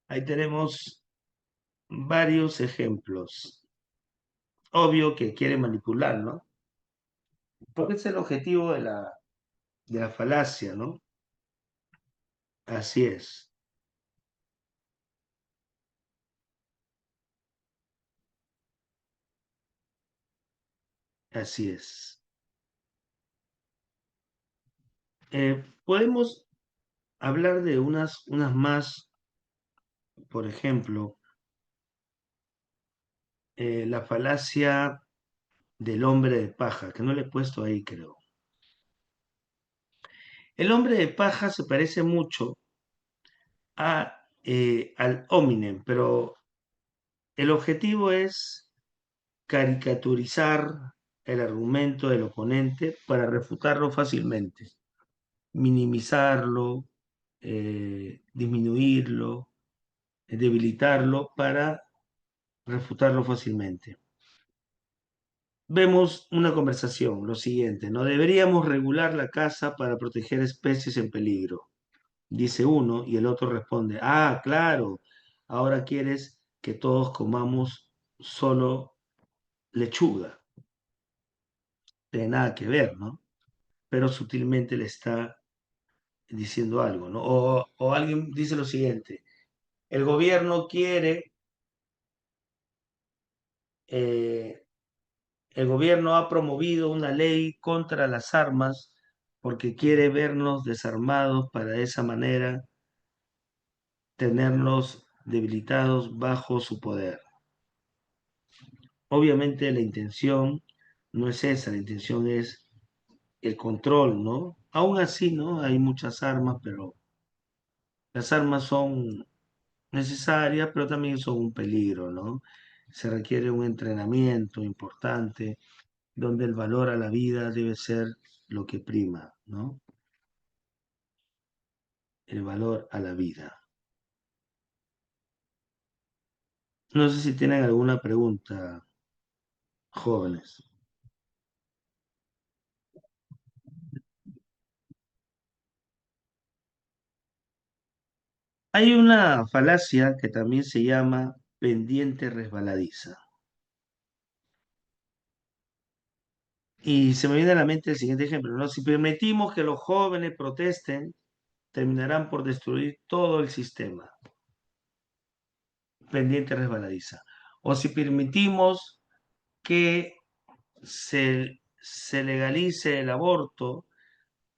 Speaker 1: Ahí tenemos varios ejemplos. Obvio que quiere manipular, ¿no? Porque es el objetivo de la falacia, ¿no? Así es, así es. Podemos hablar de unas más, por ejemplo, la falacia del hombre de paja, que no le he puesto ahí, creo. El hombre de paja se parece mucho al hominem, pero el objetivo es caricaturizar el argumento del oponente para refutarlo fácilmente, minimizarlo, disminuirlo, debilitarlo para refutarlo fácilmente. Vemos una conversación, lo siguiente, ¿no? Deberíamos regular la caza para proteger especies en peligro, dice uno, y el otro responde, ah, claro, ahora quieres que todos comamos solo lechuga. Tiene nada que ver, ¿no? Pero sutilmente le está diciendo algo, ¿no? O alguien dice lo siguiente, el gobierno quiere, eh, el gobierno ha promovido una ley contra las armas porque quiere vernos desarmados para de esa manera tenernos debilitados bajo su poder. Obviamente la intención no es esa, la intención es el control, ¿no? Aún así, ¿no? Hay muchas armas, pero las armas son necesarias, pero también son un peligro, ¿no? Se requiere un entrenamiento importante donde el valor a la vida debe ser lo que prima, ¿no? El valor a la vida. No sé si tienen alguna pregunta, jóvenes. Hay una falacia que también se llama pendiente resbaladiza. Y se me viene a la mente el siguiente ejemplo, ¿no? Si permitimos que los jóvenes protesten, terminarán por destruir todo el sistema. Pendiente resbaladiza. O si permitimos que se legalice el aborto,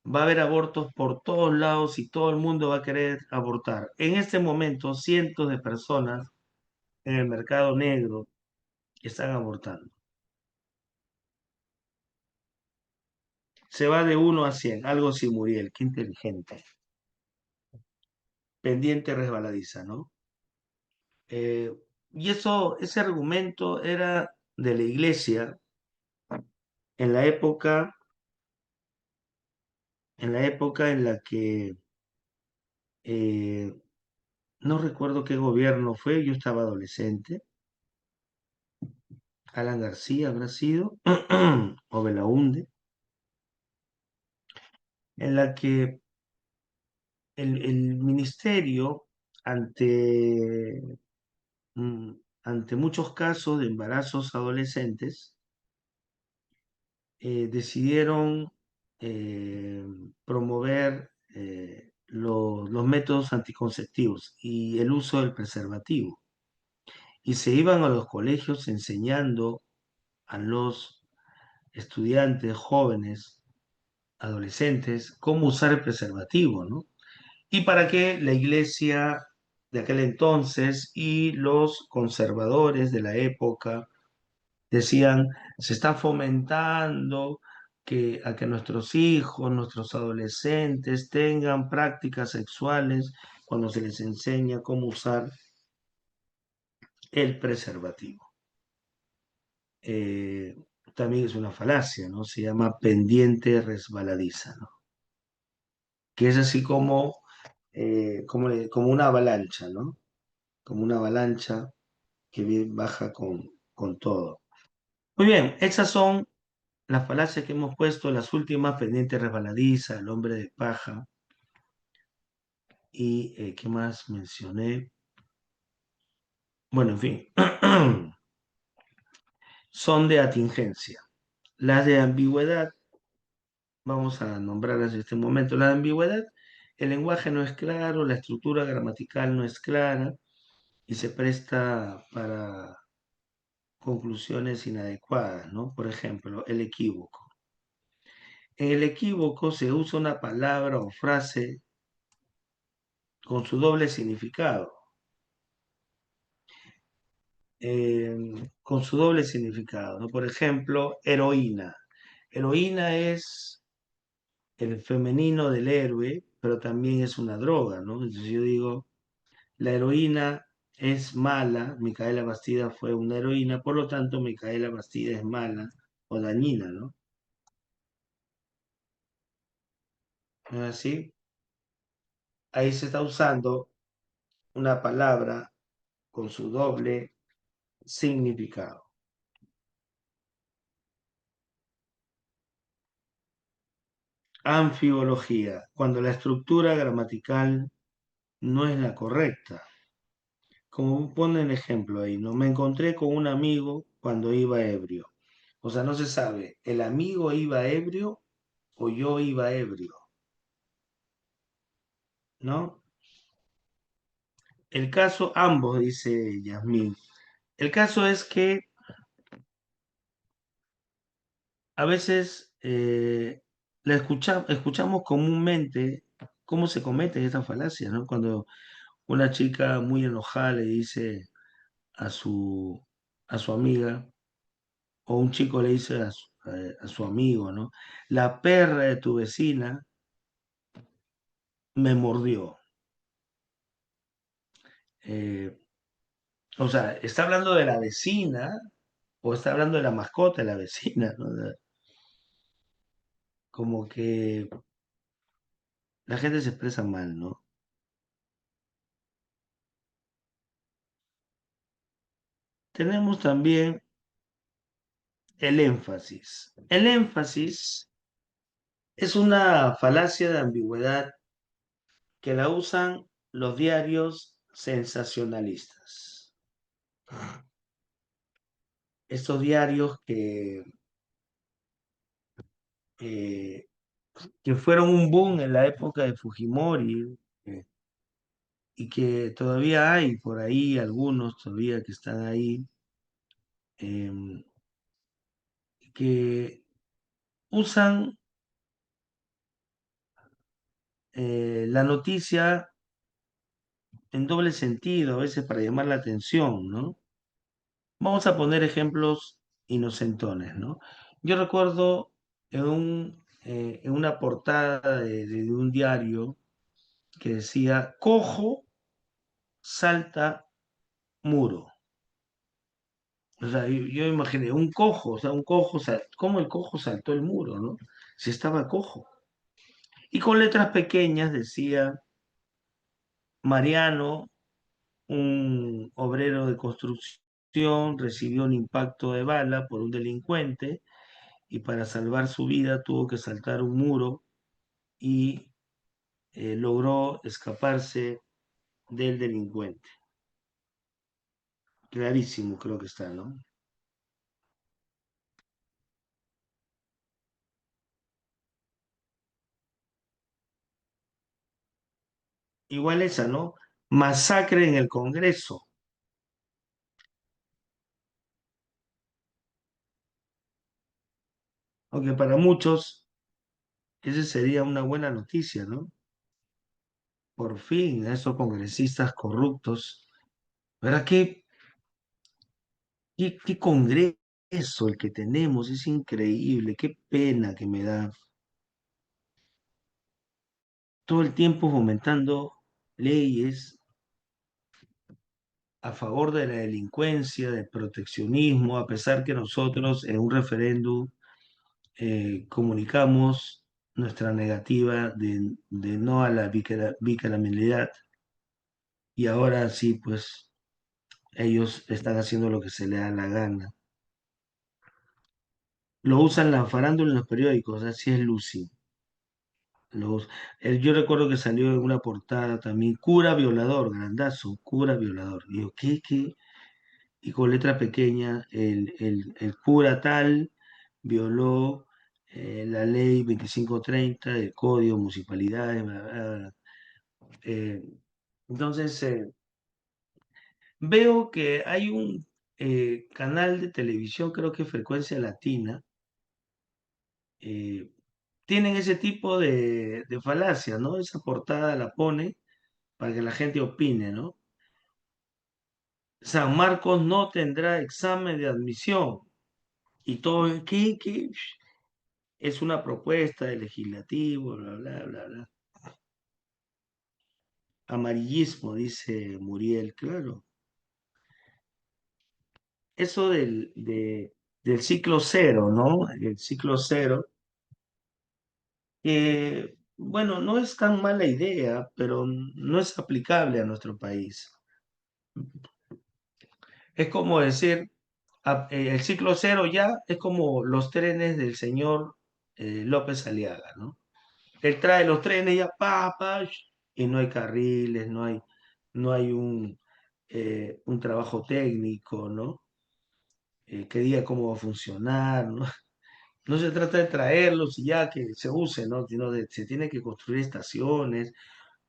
Speaker 1: va a haber abortos por todos lados y todo el mundo va a querer abortar. En este momento, cientos de personas en el mercado negro están abortando. Se va de 1 a 100, algo así, Muriel, qué inteligente. Pendiente resbaladiza, ¿no? Eh, y ese argumento era de la iglesia en la época, en la que no recuerdo qué gobierno fue, yo estaba adolescente, Alan García habrá sido, o Belaúnde, en la que el ministerio, ante, mm, ante muchos casos de embarazos adolescentes, decidieron eh, promover los métodos anticonceptivos y el uso del preservativo. Y se iban a los colegios enseñando a los estudiantes jóvenes, adolescentes, cómo usar el preservativo, ¿no? Y para que la iglesia de aquel entonces y los conservadores de la época decían, se está fomentando a que nuestros hijos, nuestros adolescentes tengan prácticas sexuales cuando se les enseña cómo usar el preservativo. Eh, También es una falacia, ¿no? Se llama pendiente resbaladiza, ¿no? Que es así como una avalancha, ¿no? Como una avalancha que baja con todo. Muy bien, esas son las falacias que hemos puesto, las últimas, pendiente resbaladiza, el hombre de paja, y ¿qué más mencioné? Bueno, en fin, son de atingencia. Las de ambigüedad, vamos a nombrarlas en este momento. La de ambigüedad, el lenguaje no es claro, la estructura gramatical no es clara y se presta para conclusiones inadecuadas, ¿no? Por ejemplo, el equívoco. En el equívoco se usa una palabra o frase con su doble significado. Con su doble significado, ¿no? Por ejemplo, heroína. Heroína es el femenino del héroe, pero también es una droga, ¿no? Entonces yo digo, la heroína es mala, Micaela Bastida fue una heroína, por lo tanto Micaela Bastida es mala o dañina, ¿no? ¿No es así? Ahí se está usando una palabra con su doble significado. Anfibología, cuando la estructura gramatical no es la correcta. Como pone el ejemplo ahí, ¿no? Me encontré con un amigo cuando iba ebrio. O sea, no se sabe, ¿el amigo iba ebrio o yo iba ebrio? ¿No? El caso, ambos, dice Yasmín. El caso es que a veces escuchamos comúnmente cómo se cometen estas falacias, ¿no? Cuando una chica muy enojada le dice a a su amiga, o un chico le dice a su amigo, ¿no? La perra de tu vecina me mordió. Eh, o sea, ¿está hablando de la vecina o está hablando de la mascota de la vecina, ¿no? Como que la gente se expresa mal, ¿no? Tenemos también el énfasis. El énfasis es una falacia de ambigüedad que la usan los diarios sensacionalistas. Estos diarios eh, que fueron un boom en la época de Fujimori y que todavía hay por ahí algunos todavía que están ahí, eh, que usan la noticia en doble sentido, a veces para llamar la atención, ¿no? Vamos a poner ejemplos inocentones, ¿no? Yo recuerdo en una portada de un diario que decía, cojo salta muro. O sea, yo imaginé un cojo, o sea, un cojo, ¿cómo el cojo saltó el muro, no? Si estaba cojo. Y con letras pequeñas decía, Mariano, un obrero de construcción, recibió un impacto de bala por un delincuente y para salvar su vida tuvo que saltar un muro y logró escaparse del delincuente. Clarísimo creo que está, ¿no? Igual esa, ¿no? Masacre en el Congreso, aunque para muchos esa sería una buena noticia, ¿no? Por fin, a esos congresistas corruptos. ¿Verdad? Qué congreso el que tenemos? Es increíble, qué pena que me da. Todo el tiempo fomentando leyes a favor de la delincuencia, del proteccionismo, a pesar que nosotros en un referéndum comunicamos nuestra negativa de no a la bicameralidad y ahora sí, pues ellos están haciendo lo que se les da la gana. Lo usan la farándula en los periódicos, así es Lucy. Yo recuerdo que salió en una portada también, cura violador, grandazo, cura violador. Y yo, ¿qué? Y con letra pequeña, el cura tal violó la ley 2530 del Código Municipalidades, bla, bla, bla. Eh, entonces, veo que hay un canal de televisión, creo que Frecuencia Latina, eh, tienen ese tipo de falacia, ¿no? Esa portada la pone para que la gente opine, ¿no? San Marcos no tendrá examen de admisión. Y todo, ¿qué? es una propuesta del legislativo, bla, bla, bla, bla. Amarillismo, dice Muriel, claro. Eso del ciclo cero, ¿no? El ciclo cero, que, bueno, no es tan mala idea, pero no es aplicable a nuestro país. Es como decir, el ciclo cero ya es como los trenes del señor López Aliaga, ¿no? Él trae los trenes ya, y no hay carriles, no hay un trabajo técnico, ¿no? Que diga cómo va a funcionar, ¿no? No se trata de traerlos y ya que se usen, ¿no? Sino se tiene que construir estaciones,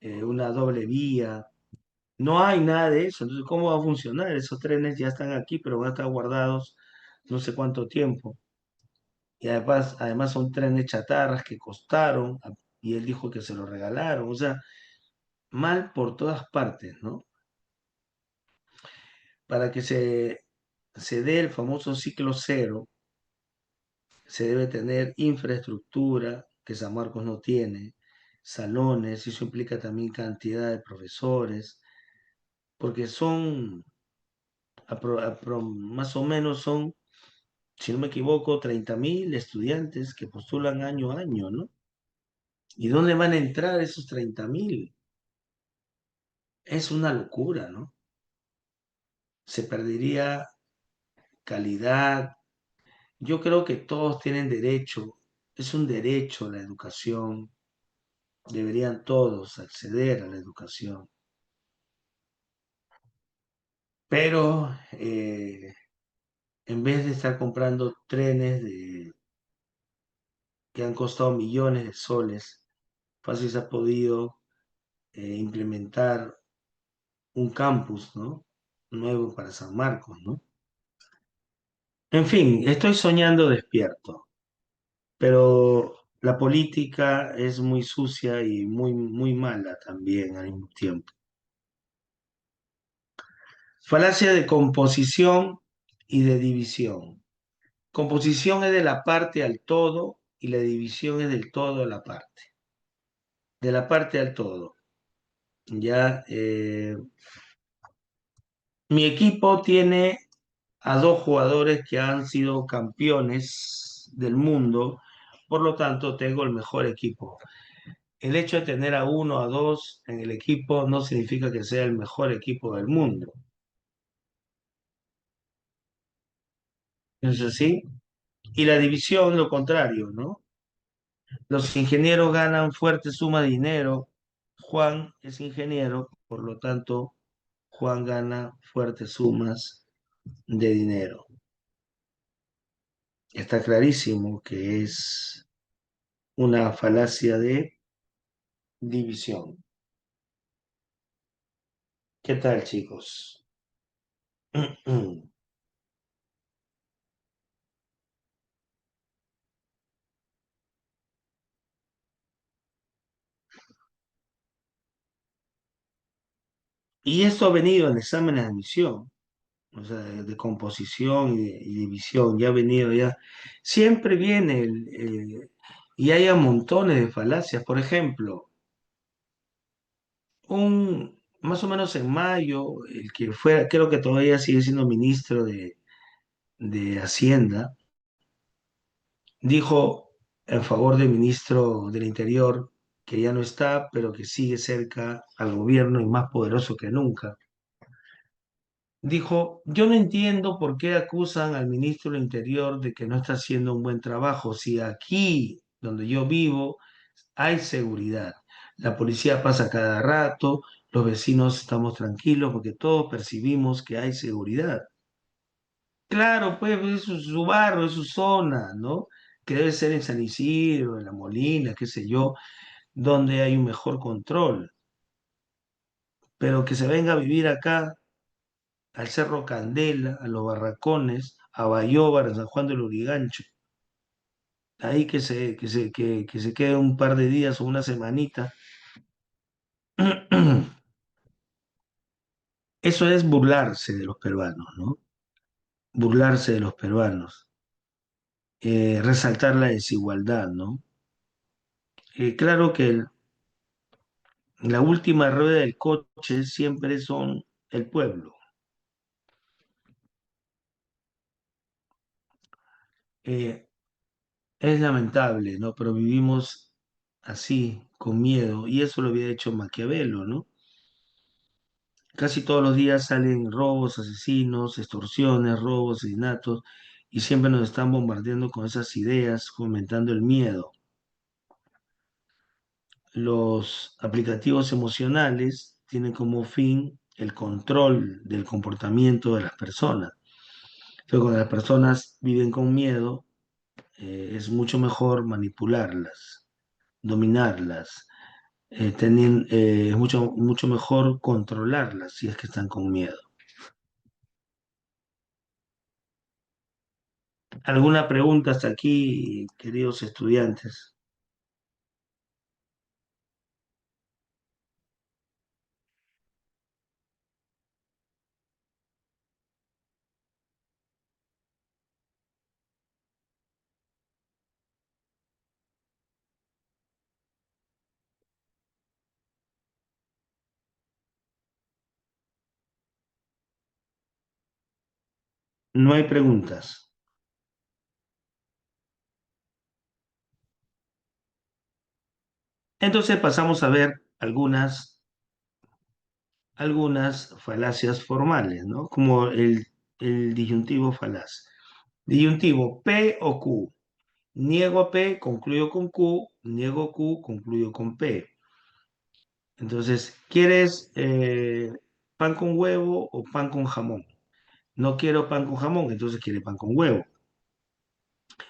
Speaker 1: una doble vía. No hay nada de eso. Entonces, ¿cómo va a funcionar? Esos trenes ya están aquí, pero van a estar guardados no sé cuánto tiempo. Y además son trenes chatarras que costaron, y él dijo que se los regalaron. O sea, mal por todas partes, ¿no? Para que se dé el famoso ciclo cero, se debe tener infraestructura que San Marcos no tiene, salones, y eso implica también cantidad de profesores, porque son, más o menos son, si no me equivoco, 30.000 estudiantes que postulan año a año, ¿no? ¿Y dónde van a entrar esos 30.000? Es una locura, ¿no? Se perdería calidad. Yo creo que todos tienen derecho, es un derecho a la educación, deberían todos acceder a la educación, pero en vez de estar comprando trenes que han costado millones de soles, fácil se ha podido implementar un campus, ¿no? Nuevo para San Marcos, ¿no? En fin, estoy soñando despierto, pero la política es muy sucia y muy, muy mala también al mismo tiempo. Falacia de composición y de división. Composición es de la parte al todo y la división es del todo a la parte. De la parte al todo. Ya, mi equipo tiene a dos jugadores que han sido campeones del mundo, por lo tanto tengo el mejor equipo. El hecho de tener a uno, a dos en el equipo no significa que sea el mejor equipo del mundo. ¿No es así? Y la división, lo contrario, ¿no? Los ingenieros ganan fuerte suma de dinero. Juan es ingeniero, por lo tanto, Juan gana fuertes sumas de dinero. Está clarísimo que es una falacia de división. ¿Qué tal, chicos? Y esto ha venido en exámenes de admisión, o sea, de composición y división, ya ha venido ya. Siempre viene y hay montones de falacias. Por ejemplo, más o menos en mayo, el que fue, creo que todavía sigue siendo ministro de Hacienda, dijo en favor del ministro del Interior, que ya no está, pero que sigue cerca al gobierno y más poderoso que nunca. Dijo, yo no entiendo por qué acusan al ministro del Interior de que no está haciendo un buen trabajo, si aquí donde yo vivo hay seguridad. La policía pasa cada rato, los vecinos estamos tranquilos porque todos percibimos que hay seguridad. Claro, pues es su barrio, es su zona, ¿no? Que debe ser en San Isidro, en La Molina, qué sé yo, donde hay un mejor control. Pero que se venga a vivir acá, al Cerro Candela, a los Barracones, a Bayóvar, a San Juan del Urigancho, ahí que se quede un par de días o una semanita. Eso es burlarse de los peruanos, ¿no? Burlarse de los peruanos. resaltar la desigualdad, ¿no? Claro que la última rueda del coche siempre son el pueblo. Eh, es lamentable, ¿no? Pero vivimos así, con miedo, y eso lo había hecho Maquiavelo, ¿no? Casi todos los días salen robos, asesinos, extorsiones, robos, asesinatos, y siempre nos están bombardeando con esas ideas, fomentando el miedo. Los aplicativos emocionales tienen como fin el control del comportamiento de las personas. Pero cuando las personas viven con miedo, es mucho mejor manipularlas, dominarlas, es mucho mejor controlarlas si es que están con miedo. ¿Alguna pregunta hasta aquí, queridos estudiantes? No hay preguntas. Entonces pasamos a ver algunas falacias formales, ¿no? Como el disyuntivo falaz. Disyuntivo P o Q. Niego a P, concluyo con Q, niego Q, concluyo con P. Entonces, ¿quieres pan con huevo o pan con jamón? No quiero pan con jamón, entonces quiere pan con huevo.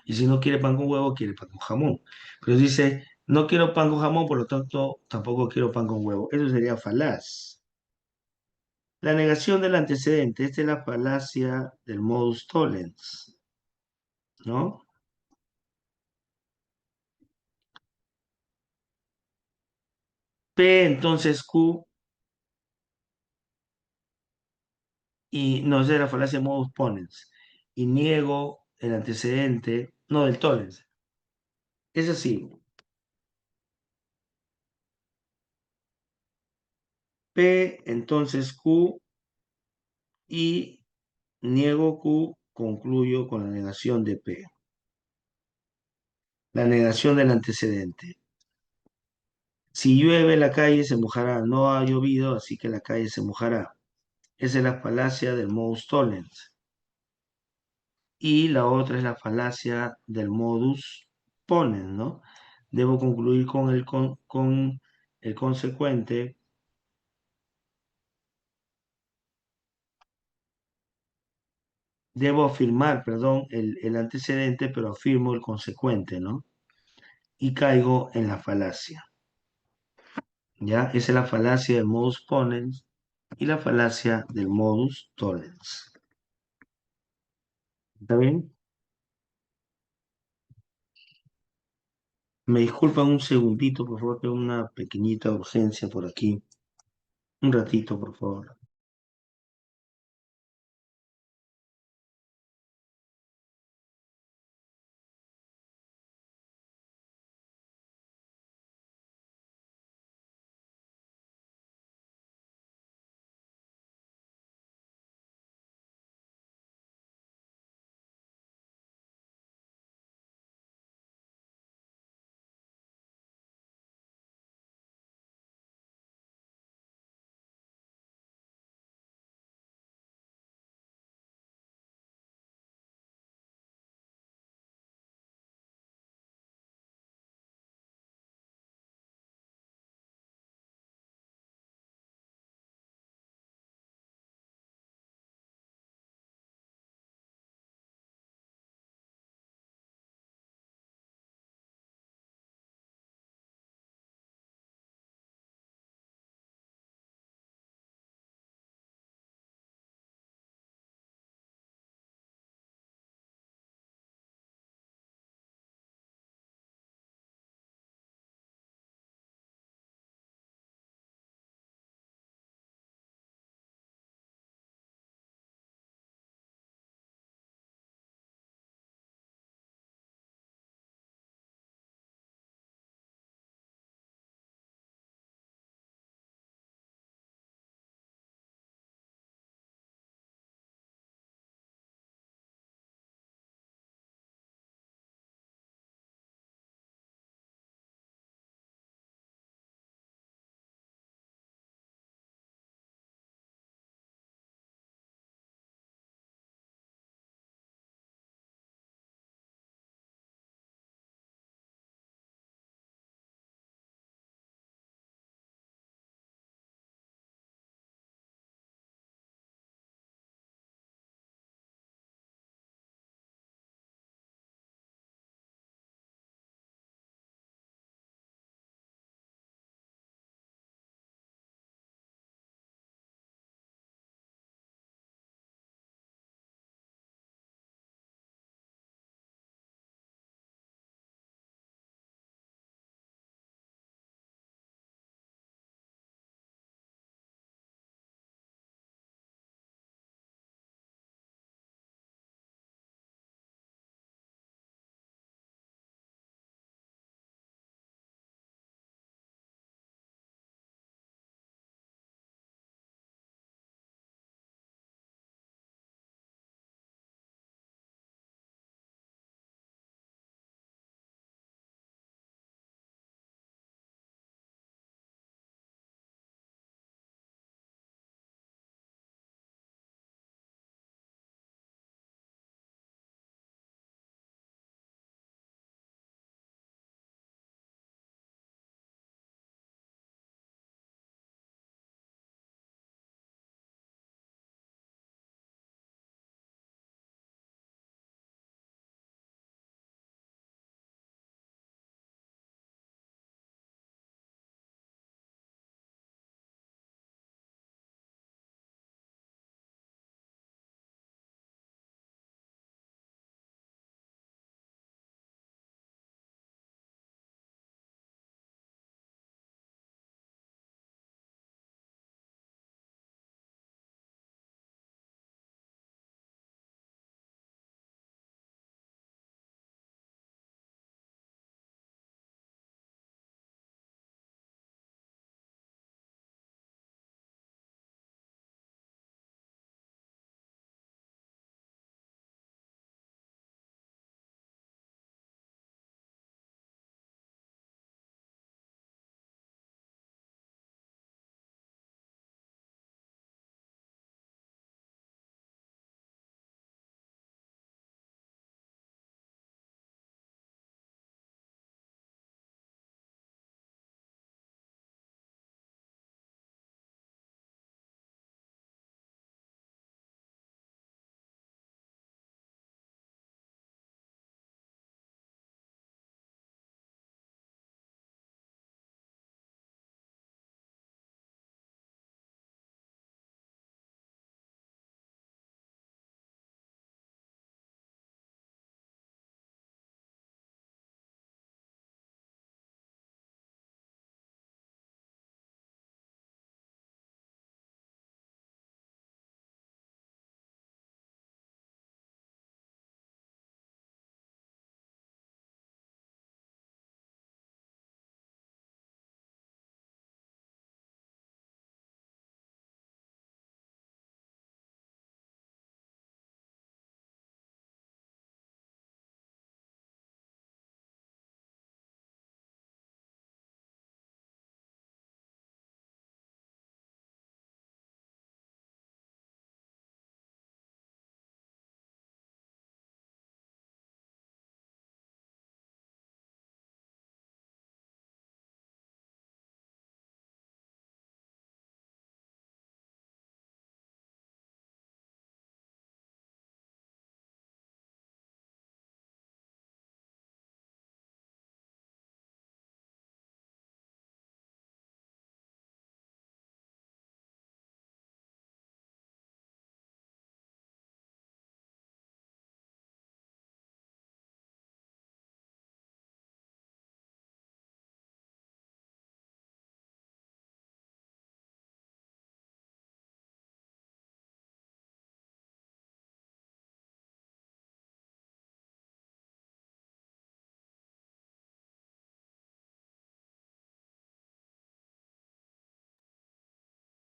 Speaker 1: Y si no quiere pan con huevo, quiere pan con jamón. Pero dice, no quiero pan con jamón, por lo tanto, tampoco quiero pan con huevo. Eso sería falaz. La negación del antecedente, esta es la falacia del modus tollens, ¿no? P, entonces Q, y no, esa es la falacia del modus ponens. Y niego el antecedente, no del tollens. Es así, P, entonces Q, y niego Q, concluyo con la negación de P. La negación del antecedente. Si llueve, la calle se mojará. No ha llovido, así que la calle se mojará. Esa es la falacia del modus tollens. Y la otra es la falacia del modus ponens, ¿no? Debo concluir con el consecuente. Debo afirmar, perdón, el antecedente, pero afirmo el consecuente, ¿no? Y caigo en la falacia, ¿ya? Esa es la falacia del modus ponens y la falacia del modus tollens. ¿Está bien? Me disculpan un segundito, por favor, tengo una pequeñita urgencia por aquí. Un ratito, por favor.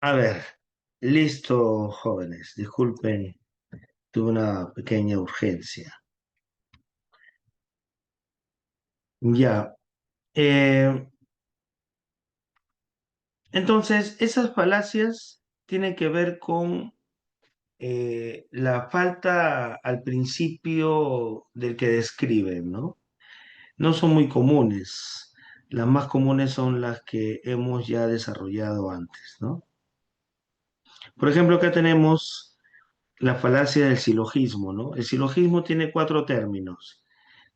Speaker 1: A ver, listo, jóvenes. Disculpen, tuve una pequeña urgencia. Ya. eh, entonces, esas falacias tienen que ver con la falta al principio del que describen, ¿no? No son muy comunes. Las más comunes son las que hemos ya desarrollado antes, ¿no? Por ejemplo, acá tenemos la falacia del silogismo, ¿no? El silogismo tiene cuatro términos.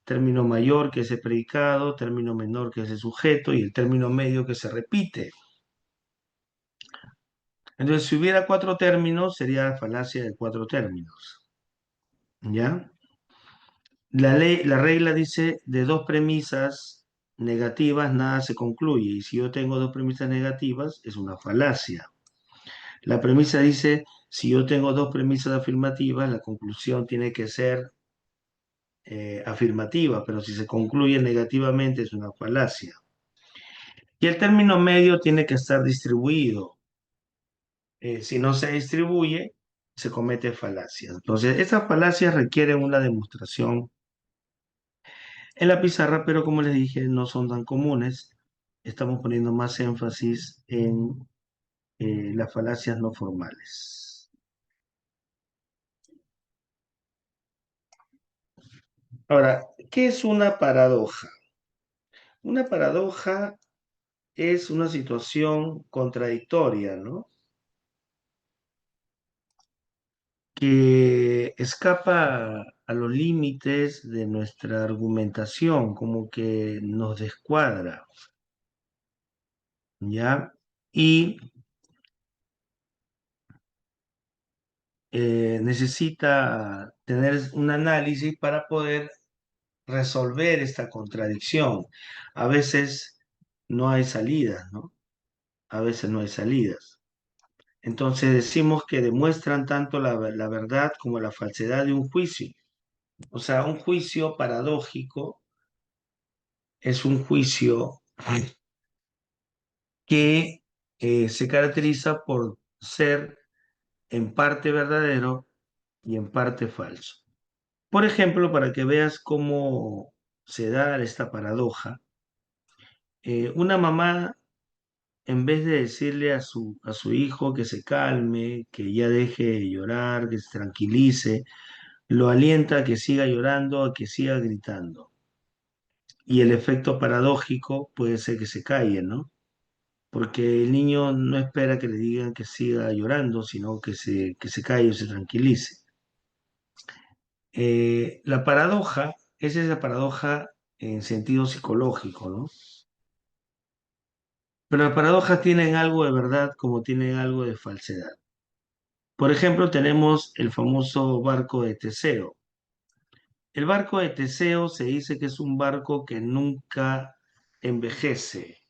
Speaker 1: Término mayor, que es el predicado, término menor, que es el sujeto, y el término medio, que se repite. Entonces, si hubiera cuatro términos, sería la falacia de cuatro términos, ¿ya? La ley, la regla dice, de dos premisas negativas nada se concluye, y si yo tengo dos premisas negativas, es una falacia. La premisa dice, si yo tengo dos premisas afirmativas, la conclusión tiene que ser afirmativa, pero si se concluye negativamente es una falacia. Y el término medio tiene que estar distribuido. Si no se distribuye, se comete falacia. Entonces, estas falacias requieren una demostración en la pizarra, pero como les dije, no son tan comunes. Estamos poniendo más énfasis en las falacias no formales. Ahora, ¿qué es una paradoja? Una paradoja es una situación contradictoria, ¿no? Que escapa a los límites de nuestra argumentación, como que nos descuadra, ¿ya? Y necesita tener un análisis para poder resolver esta contradicción. A veces no hay salidas, ¿no? A veces no hay salidas. Entonces decimos que demuestran tanto la verdad como la falsedad de un juicio. O sea, un juicio paradójico es un juicio que se caracteriza por ser en parte verdadero y en parte falso. Por ejemplo, para que veas cómo se da esta paradoja, una mamá, en vez de decirle a su hijo que se calme, que ya deje de llorar, que se tranquilice, lo alienta a que siga llorando, a que siga gritando. Y el efecto paradójico puede ser que se calle, ¿no? Porque el niño no espera que le digan que siga llorando, sino que se calle o se tranquilice. La paradoja es esa paradoja en sentido psicológico, ¿no? Pero las paradojas tienen algo de verdad como tienen algo de falsedad. Por ejemplo, tenemos el famoso barco de Teseo. El barco de Teseo se dice que es un barco que nunca envejece,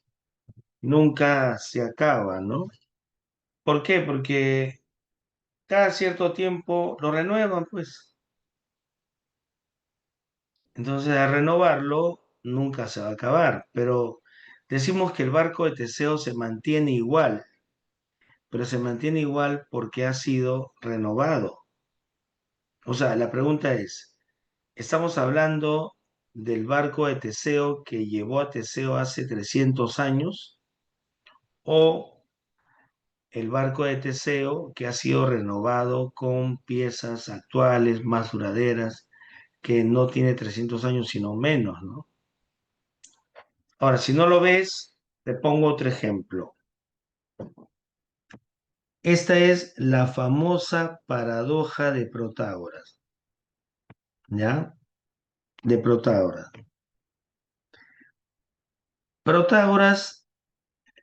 Speaker 1: nunca se acaba, ¿no? ¿Por qué? Porque cada cierto tiempo lo renuevan, pues. Entonces, al renovarlo, nunca se va a acabar. Pero decimos que el barco de Teseo se mantiene igual, pero se mantiene igual porque ha sido renovado. O sea, la pregunta es, ¿estamos hablando del barco de Teseo que llevó a Teseo hace 300 años o el barco de Teseo que ha sido renovado con piezas actuales, más duraderas, que no tiene 300 años, sino menos, ¿no? Ahora, si no lo ves, te pongo otro ejemplo. Esta es la famosa paradoja de Protágoras, ¿ya? De Protágoras. Protágoras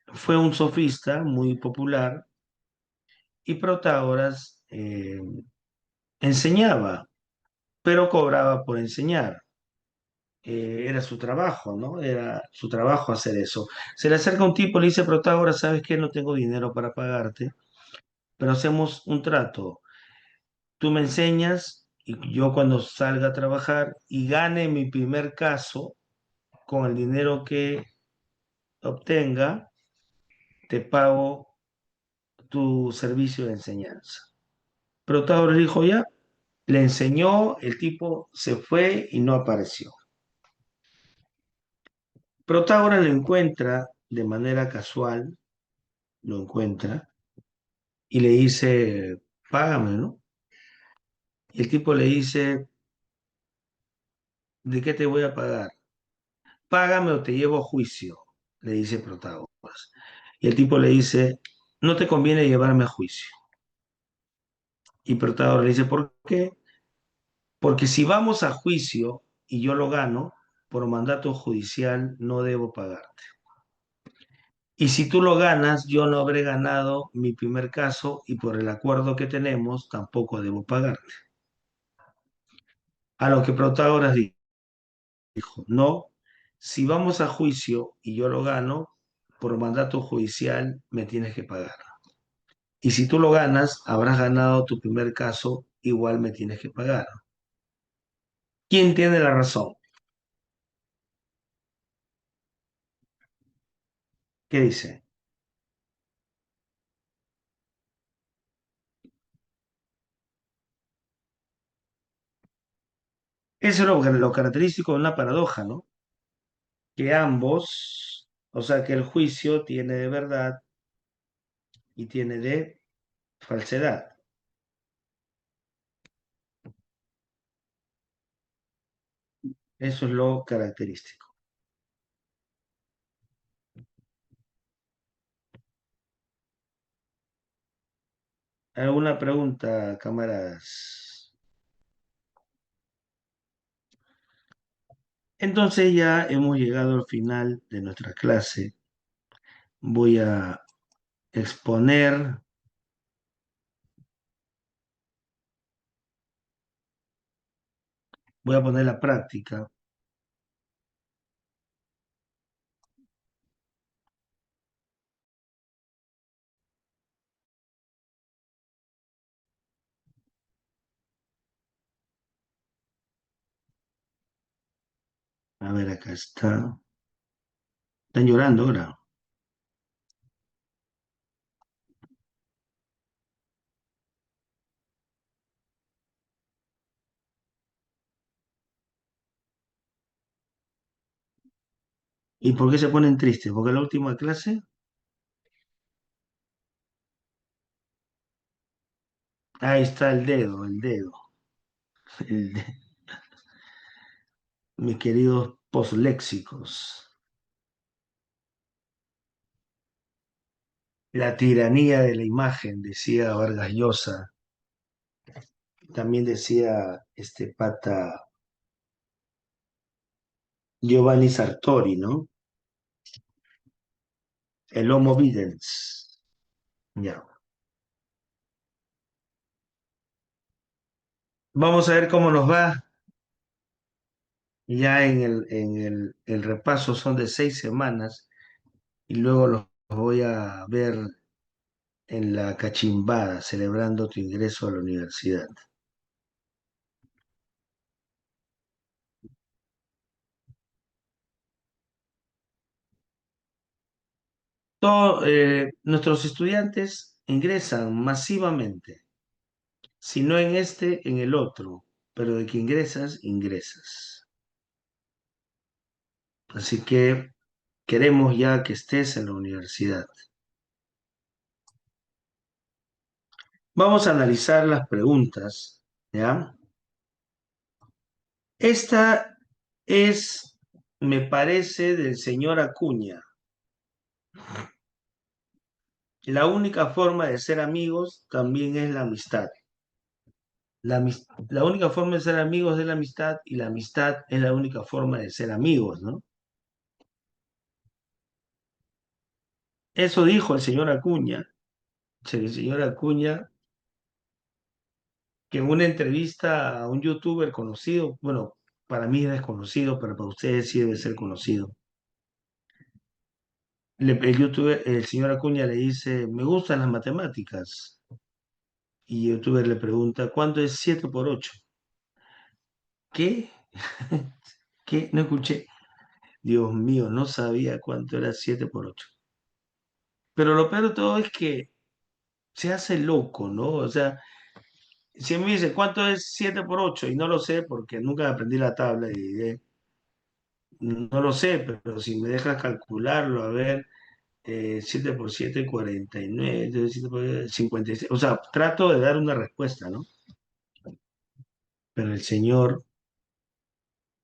Speaker 1: fue un sofista muy popular y Protágoras enseñaba, pero cobraba por enseñar. Era su trabajo, ¿no? Era su trabajo hacer eso. Se le acerca un tipo, le dice, Protágoras, ¿sabes qué? No tengo dinero para pagarte, pero hacemos un trato. Tú me enseñas y yo cuando salga a trabajar y gane mi primer caso con el dinero que obtenga, te pago tu servicio de enseñanza. Protágoras dijo ya, le enseñó, el tipo se fue y no apareció. Protágoras lo encuentra de manera casual, lo encuentra y le dice, págame, ¿no? Y el tipo le dice, ¿de qué te voy a pagar? Págame o te llevo a juicio, le dice Protágoras. Y el tipo le dice, no te conviene llevarme a juicio. Y Protágoras le dice, ¿por qué? Porque si vamos a juicio y yo lo gano, por mandato judicial no debo pagarte. Y si tú lo ganas, yo no habré ganado mi primer caso y por el acuerdo que tenemos tampoco debo pagarte. A lo que Protágoras dijo, no, si vamos a juicio y yo lo gano, por mandato judicial me tienes que pagar. Y si tú lo ganas, habrás ganado tu primer caso, igual me tienes que pagar. ¿Quién tiene la razón? ¿Qué dice? Eso es lo característico de una paradoja, ¿no? Que ambos, o sea, que el juicio tiene de verdad y tiene de falsedad. Eso es lo característico. ¿Alguna pregunta, camaradas? Entonces ya hemos llegado al final de nuestra clase. Voy a exponer, voy a poner la práctica. A ver, acá está. Están llorando ahora. ¿Y por qué se ponen tristes? Porque la última clase, ahí está el dedo, el dedo. el de- Mis queridos posléxicos. La tiranía de la imagen, decía Vargas Llosa. También decía este pata Giovanni Sartori, ¿no? El Homo Videns. Ya. Vamos a ver cómo nos va. Ya el repaso son de 6 semanas y luego los voy a ver en la cachimbada, celebrando tu ingreso a la universidad. Nuestros estudiantes ingresan masivamente, si no en este, en el otro, pero de que ingresas, ingresas. Así que queremos ya que estés en la universidad. Vamos a analizar las preguntas, ¿ya? Esta es, me parece, del señor Acuña. La única forma de ser amigos también es la amistad. La única forma de ser amigos es la amistad y la amistad es la única forma de ser amigos, ¿no? Eso dijo el señor Acuña, el señor Acuña, que en una entrevista a un youtuber conocido, bueno, para mí es desconocido, pero para ustedes sí debe ser conocido. El señor Acuña le dice, me gustan las matemáticas. Y el youtuber le pregunta, ¿cuánto es 7 por 8? ¿Qué? ¿Qué? No escuché. Dios mío, no sabía cuánto era 7 por 8. Pero lo peor de todo es que se hace loco, ¿no? O sea, si me dice cuánto es 7 por 8 y no lo sé porque nunca aprendí la tabla y no lo sé, pero si me dejas calcularlo, a ver, 7 por 7, 49, entonces 7 por 56. O sea, trato de dar una respuesta, ¿no? Pero el señor,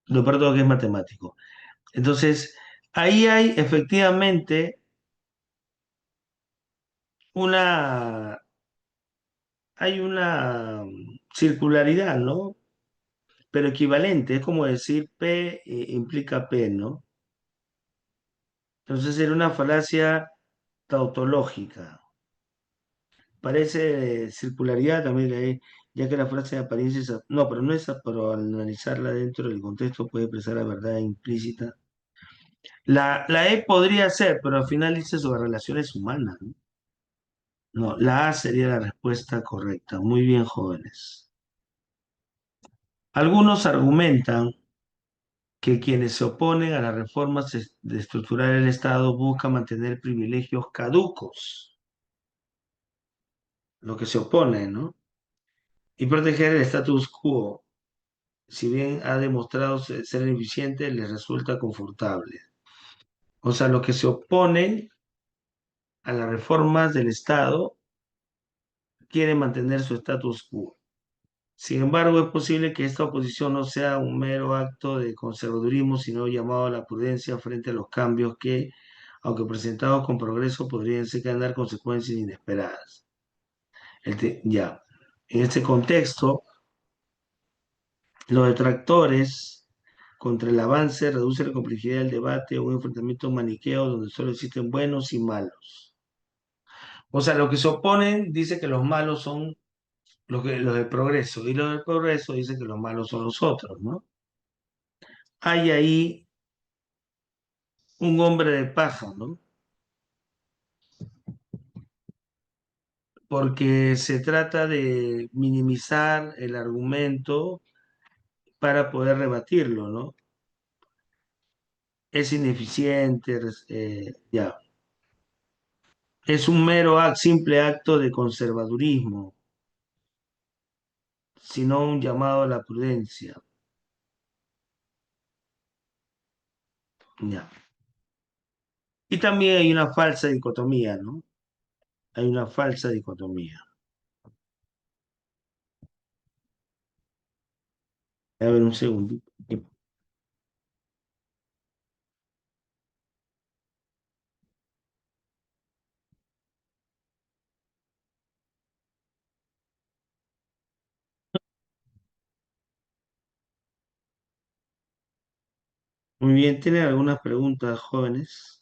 Speaker 1: lo peor de todo que es matemático. Entonces, ahí hay efectivamente una, hay una circularidad, ¿no? Pero equivalente, es como decir P implica P, ¿no? Entonces era una falacia tautológica. Parece circularidad también, ya que la frase de apariencia es... No, pero no es... Pero al analizarla dentro del contexto puede expresar la verdad implícita. La E podría ser, pero al final dice sobre relaciones humanas, ¿no? No, la A sería la respuesta correcta. Muy bien, jóvenes. Algunos argumentan que quienes se oponen a las reformas de estructurar el Estado buscan mantener privilegios caducos, lo que se opone, ¿no? Y proteger el status quo. Si bien ha demostrado ser eficiente, les resulta confortable. O sea, los que se oponen a las reformas del Estado quieren mantener su status quo. Sin embargo, es posible que esta oposición no sea un mero acto de conservadurismo, sino llamado a la prudencia frente a los cambios que, aunque presentados con progreso, podrían desencadenar consecuencias inesperadas. Ya. En este contexto, los detractores contra el avance reducen la complejidad del debate a un enfrentamiento maniqueo donde solo existen buenos y malos. O sea, los que se oponen dicen que los malos son los del progreso y los del progreso dicen que los malos son los otros, ¿no? Hay ahí un hombre de paja, ¿no? Porque se trata de minimizar el argumento para poder rebatirlo, ¿no? Es ineficiente, ya. Es un mero simple acto de conservadurismo, sino un llamado a la prudencia. Ya. Y también hay una falsa dicotomía, ¿no? Hay una falsa dicotomía. A ver, un segundo. Muy bien, ¿tienen algunas preguntas, jóvenes?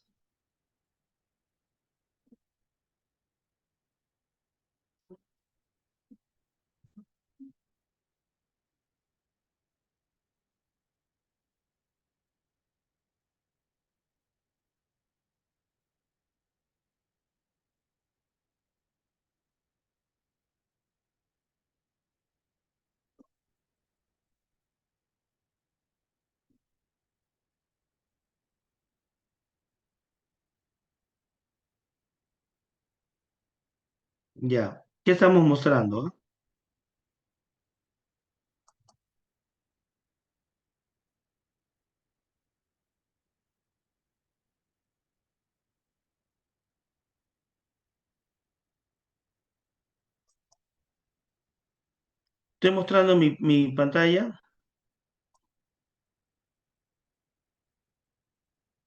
Speaker 1: Ya. ¿Qué estamos mostrando? Estoy mostrando mi pantalla,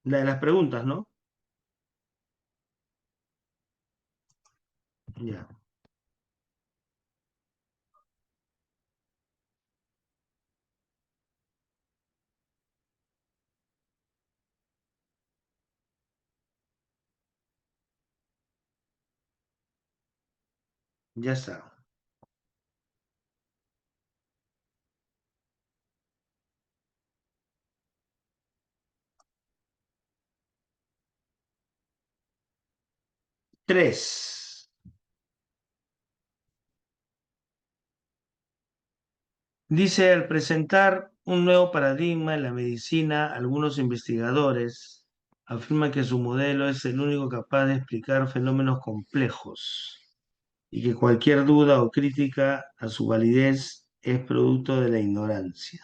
Speaker 1: la de las preguntas, ¿no? Ya, ya está. 3. Dice, al presentar un nuevo paradigma en la medicina, algunos investigadores afirman que su modelo es el único capaz de explicar fenómenos complejos. y que cualquier duda o crítica a su validez es producto de la ignorancia.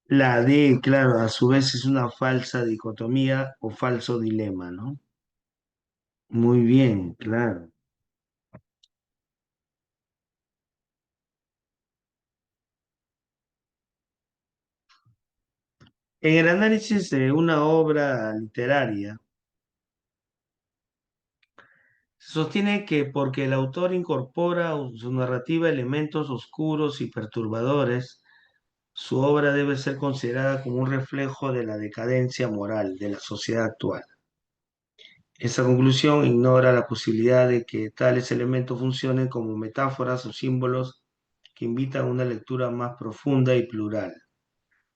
Speaker 1: La D, claro, a su vez es una falsa dicotomía o falso dilema, ¿no? Muy bien, claro. En el análisis de una obra literaria, se sostiene que porque el autor incorpora a su narrativa elementos oscuros y perturbadores, su obra debe ser considerada como un reflejo de la decadencia moral de la sociedad actual. Esta conclusión ignora la posibilidad de que tales elementos funcionen como metáforas o símbolos que invitan a una lectura más profunda y plural,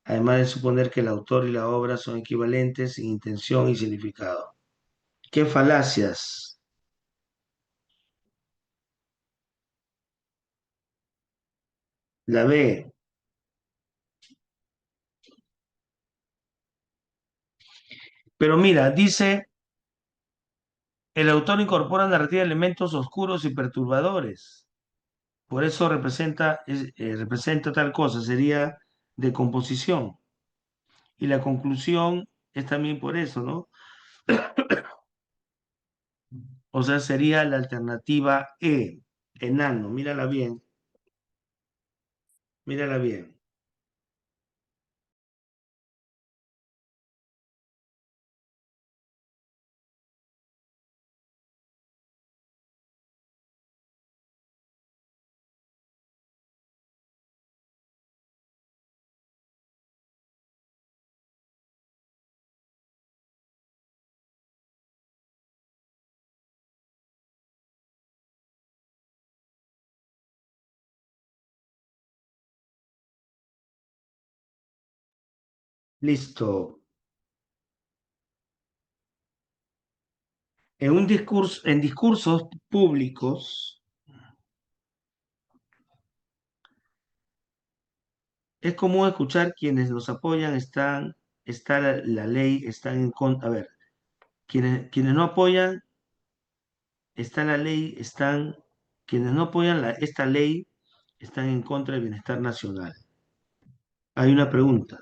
Speaker 1: además de suponer que el autor y la obra son equivalentes en intención y significado. ¿Qué falacias? La B. Pero mira, dice, el autor incorpora narrativa elementos oscuros y perturbadores. Por eso representa tal cosa, sería de composición. Y la conclusión es también por eso, ¿no? O sea, sería la alternativa E, enano. Mírala bien, mírala bien. Listo. En discursos públicos, es común escuchar quienes los apoyan está la ley, están en contra. A ver, quienes no apoyan, está la ley, quienes no apoyan esta ley, están en contra del bienestar nacional. Hay una pregunta.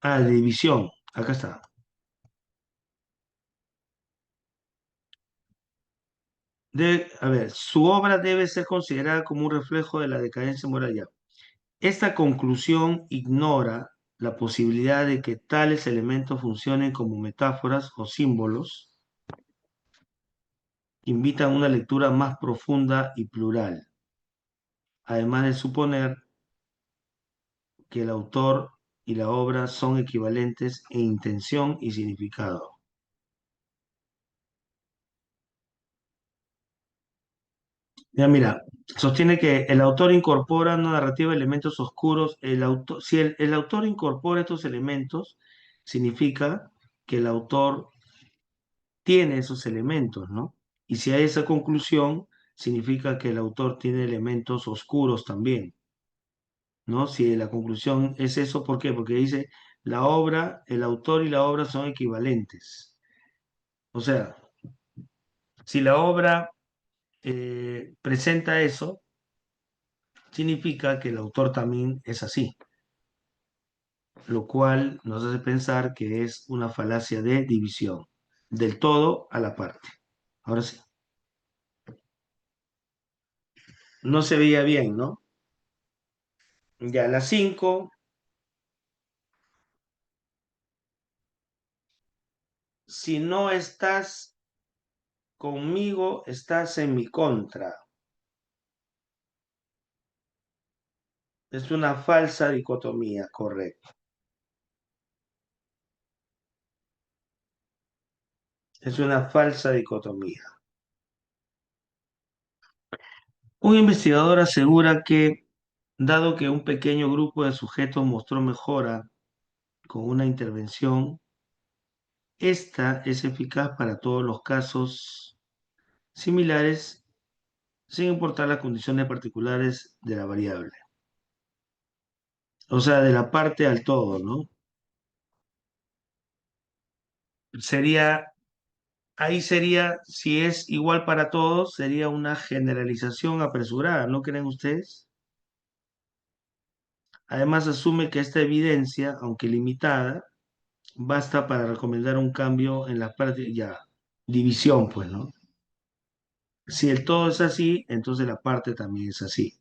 Speaker 1: Ah, de división. Acá está. A ver, su obra debe ser considerada como un reflejo de la decadencia moral ya. Esta conclusión ignora la posibilidad de que tales elementos funcionen como metáforas o símbolos que invitan a una lectura más profunda y plural, además de suponer que el autor y la obra son equivalentes en intención y significado. Ya mira, sostiene que el autor incorpora una narrativa de elementos oscuros. Si el autor incorpora estos elementos, significa que el autor tiene esos elementos, ¿no? Y si hay esa conclusión, significa que el autor tiene elementos oscuros también, ¿no? Si la conclusión es eso, ¿por qué? Porque dice, la obra, el autor y la obra son equivalentes. O sea, si la obra presenta eso, significa que el autor también es así, lo cual nos hace pensar que es una falacia de división, del todo a la parte. Ahora sí, no se veía bien, ¿no? Ya, las 5, si no estás conmigo, estás en mi contra. Es una falsa dicotomía, correcto. Es una falsa dicotomía. Un investigador asegura que, dado que un pequeño grupo de sujetos mostró mejora con una intervención, esta es eficaz para todos los casos similares, sin importar las condiciones particulares de la variable. O sea, de la parte al todo, ¿no? sería, ahí sería, si es igual para todos, sería una generalización apresurada, ¿no creen ustedes? Además, asume que esta evidencia, aunque limitada, basta para recomendar un cambio en la parte, ya, división, pues, ¿no? Si el todo es así, entonces la parte también es así.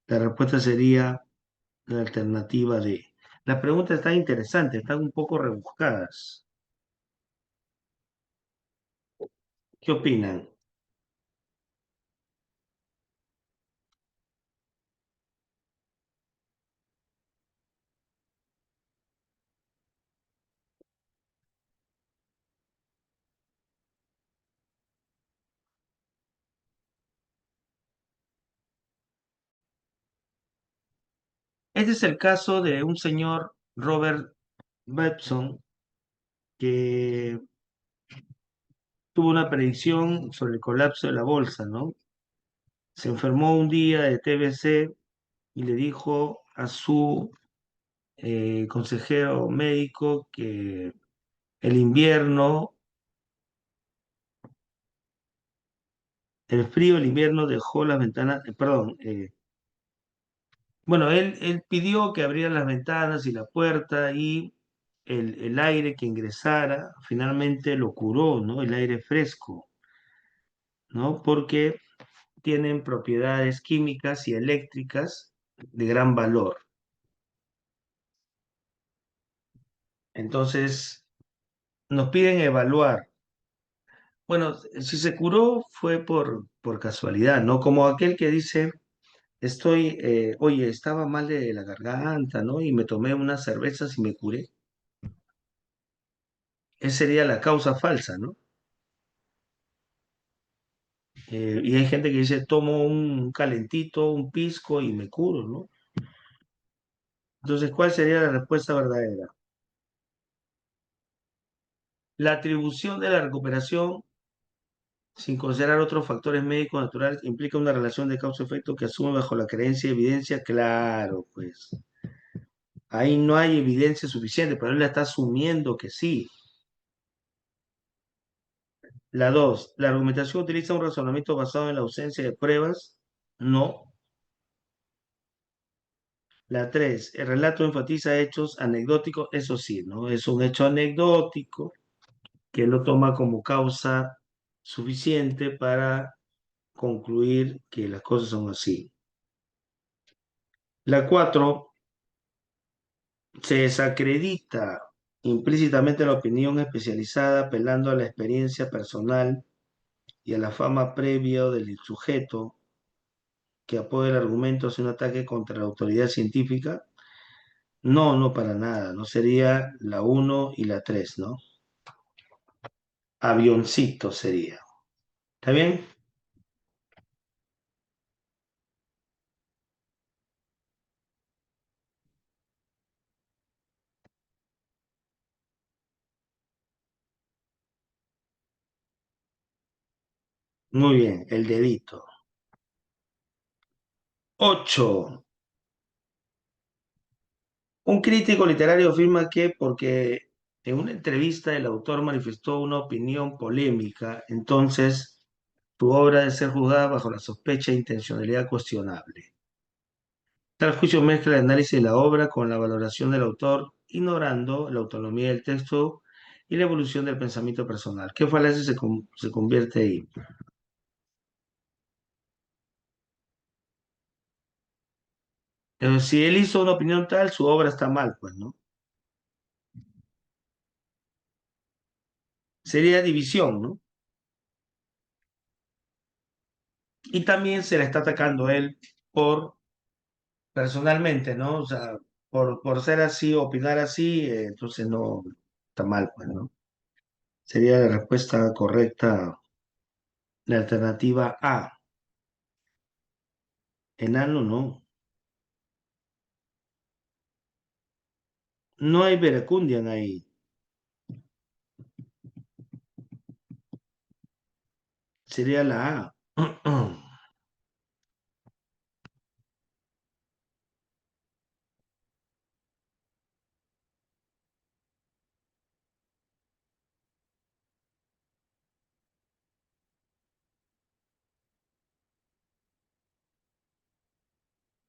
Speaker 1: La respuesta sería la alternativa D. Las preguntas están interesantes, están un poco rebuscadas. ¿Qué opinan? Este es el caso de un señor Robert Babson que tuvo una predicción sobre el colapso de la bolsa, ¿no? Se enfermó un día de TBC y le dijo a su consejero médico que el invierno, el frío del invierno dejó las ventanas, perdón, bueno, él pidió que abrieran las ventanas y la puerta y el aire que ingresara finalmente lo curó, ¿no? El aire fresco, ¿no? Porque tienen propiedades químicas y eléctricas de gran valor. Entonces, nos piden evaluar. Bueno, si se curó fue por casualidad, ¿no? Como aquel que dice, oye, estaba mal de la garganta, ¿no? Y me tomé unas cervezas y me curé. Esa sería la causa falsa, ¿no? Y hay gente que dice, tomo un calentito, un pisco y me curo, ¿no? Entonces, ¿cuál sería la respuesta verdadera? La atribución de la recuperación, sin considerar otros factores médicos naturales, implica una relación de causa-efecto que asume bajo la creencia y evidencia, claro, pues. Ahí no hay evidencia suficiente, pero él la está asumiendo que sí. La dos, la argumentación utiliza un razonamiento basado en la ausencia de pruebas. No. La tres, el relato enfatiza hechos anecdóticos. Eso sí, ¿no? Es un hecho anecdótico que lo toma como causa suficiente para concluir que las cosas son así. La cuatro, se desacredita implícitamente la opinión especializada apelando a la experiencia personal y a la fama previa del sujeto que apoya el argumento hacia un ataque contra la autoridad científica. No, no para nada, no sería la uno y la 3, ¿no? Avioncito sería. ¿Está bien? Muy bien, el dedito. 8. Un crítico literario afirma que porque en una entrevista el autor manifestó una opinión polémica, entonces su obra debe ser juzgada bajo la sospecha e intencionalidad cuestionable. Tal juicio mezcla el análisis de la obra con la valoración del autor, ignorando la autonomía del texto y la evolución del pensamiento personal. ¿Qué falacia se convierte ahí? Si él hizo una opinión tal, su obra está mal, pues, ¿no? Sería división, ¿no? Y también se le está atacando a él por personalmente, ¿no? O sea, por ser así, opinar así, entonces no está mal, pues, ¿no? Sería la respuesta correcta, la alternativa A. Enano, no. No hay Veracundian ahí. Sería la A.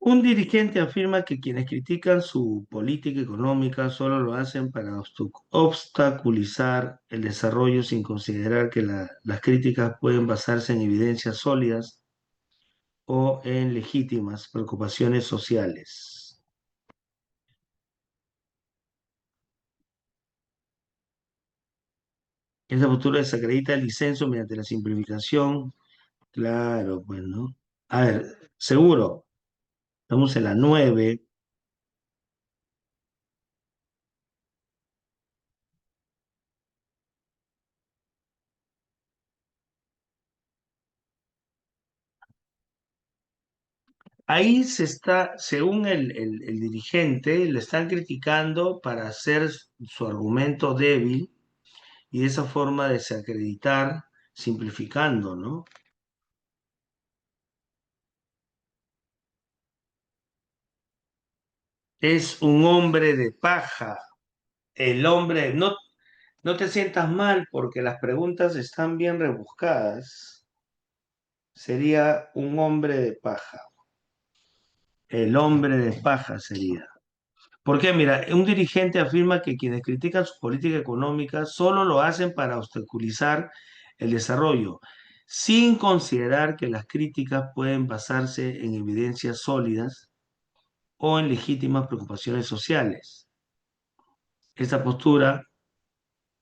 Speaker 1: Un dirigente afirma que quienes critican su política económica solo lo hacen para obstaculizar el desarrollo sin considerar que las críticas pueden basarse en evidencias sólidas o en legítimas preocupaciones sociales. Esta postura desacredita el disenso mediante la simplificación. Claro, pues, ¿no? A ver, seguro, estamos en la 9. Ahí se está, según el dirigente, le están criticando para hacer su argumento débil y de esa forma desacreditar, simplificando, ¿no? Es un hombre de paja. El hombre, no, no te sientas mal porque las preguntas están bien rebuscadas. Sería un hombre de paja. El hombre de paja sería. Porque, mira, un dirigente afirma que quienes critican su política económica solo lo hacen para obstaculizar el desarrollo, sin considerar que las críticas pueden basarse en evidencias sólidas o en legítimas preocupaciones sociales. Esta postura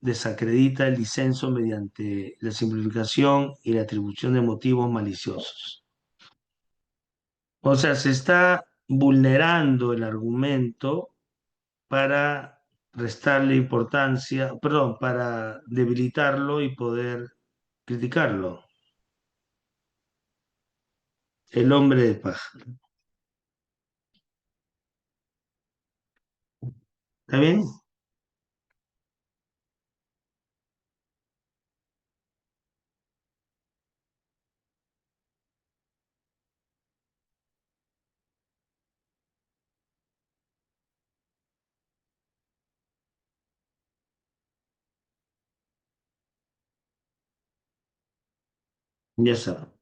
Speaker 1: desacredita el disenso mediante la simplificación y la atribución de motivos maliciosos. O sea, se está vulnerando el argumento para restarle importancia, perdón, para debilitarlo y poder criticarlo. El hombre de paja. ¿Está bien? Ya está.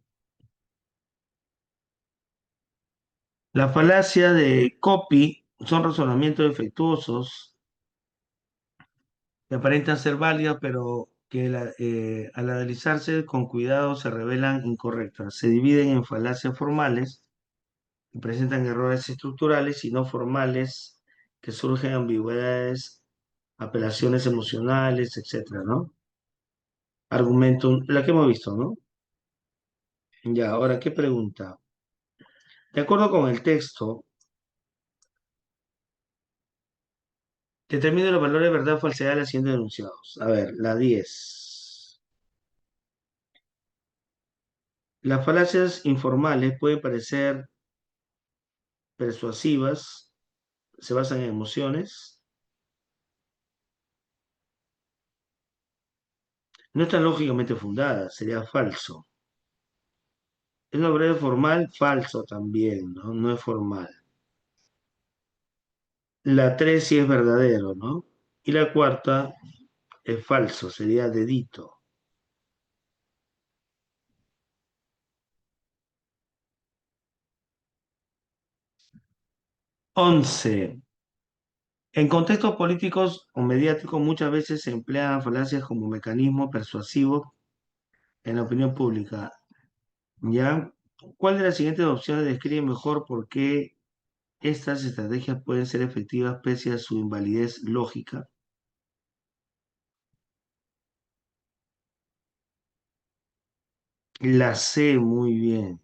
Speaker 1: La falacia de copy son razonamientos defectuosos que aparentan ser válidos, pero que al analizarse con cuidado se revelan incorrectas. Se dividen en falacias formales, que presentan errores estructurales, y no formales, que surgen ambigüedades, apelaciones emocionales, etcétera, ¿no? Argumento, la que hemos visto, ¿no? Ya, ahora, ¿qué pregunta? De acuerdo con el texto, determine los valores de verdad o falsedad de los siguientes denunciados. A ver, la 10. Las falacias informales pueden parecer persuasivas, se basan en emociones, no están lógicamente fundadas, sería falso. Es una breve formal, falso también, ¿no? No es formal. La 3 sí es verdadero, ¿no? Y la cuarta es falso, sería dedito. 11. En contextos políticos o mediáticos muchas veces se emplean falacias como mecanismo persuasivo en la opinión pública. ¿Ya? ¿Cuál de las siguientes opciones describe mejor por qué estas estrategias pueden ser efectivas pese a su invalidez lógica? La sé muy bien.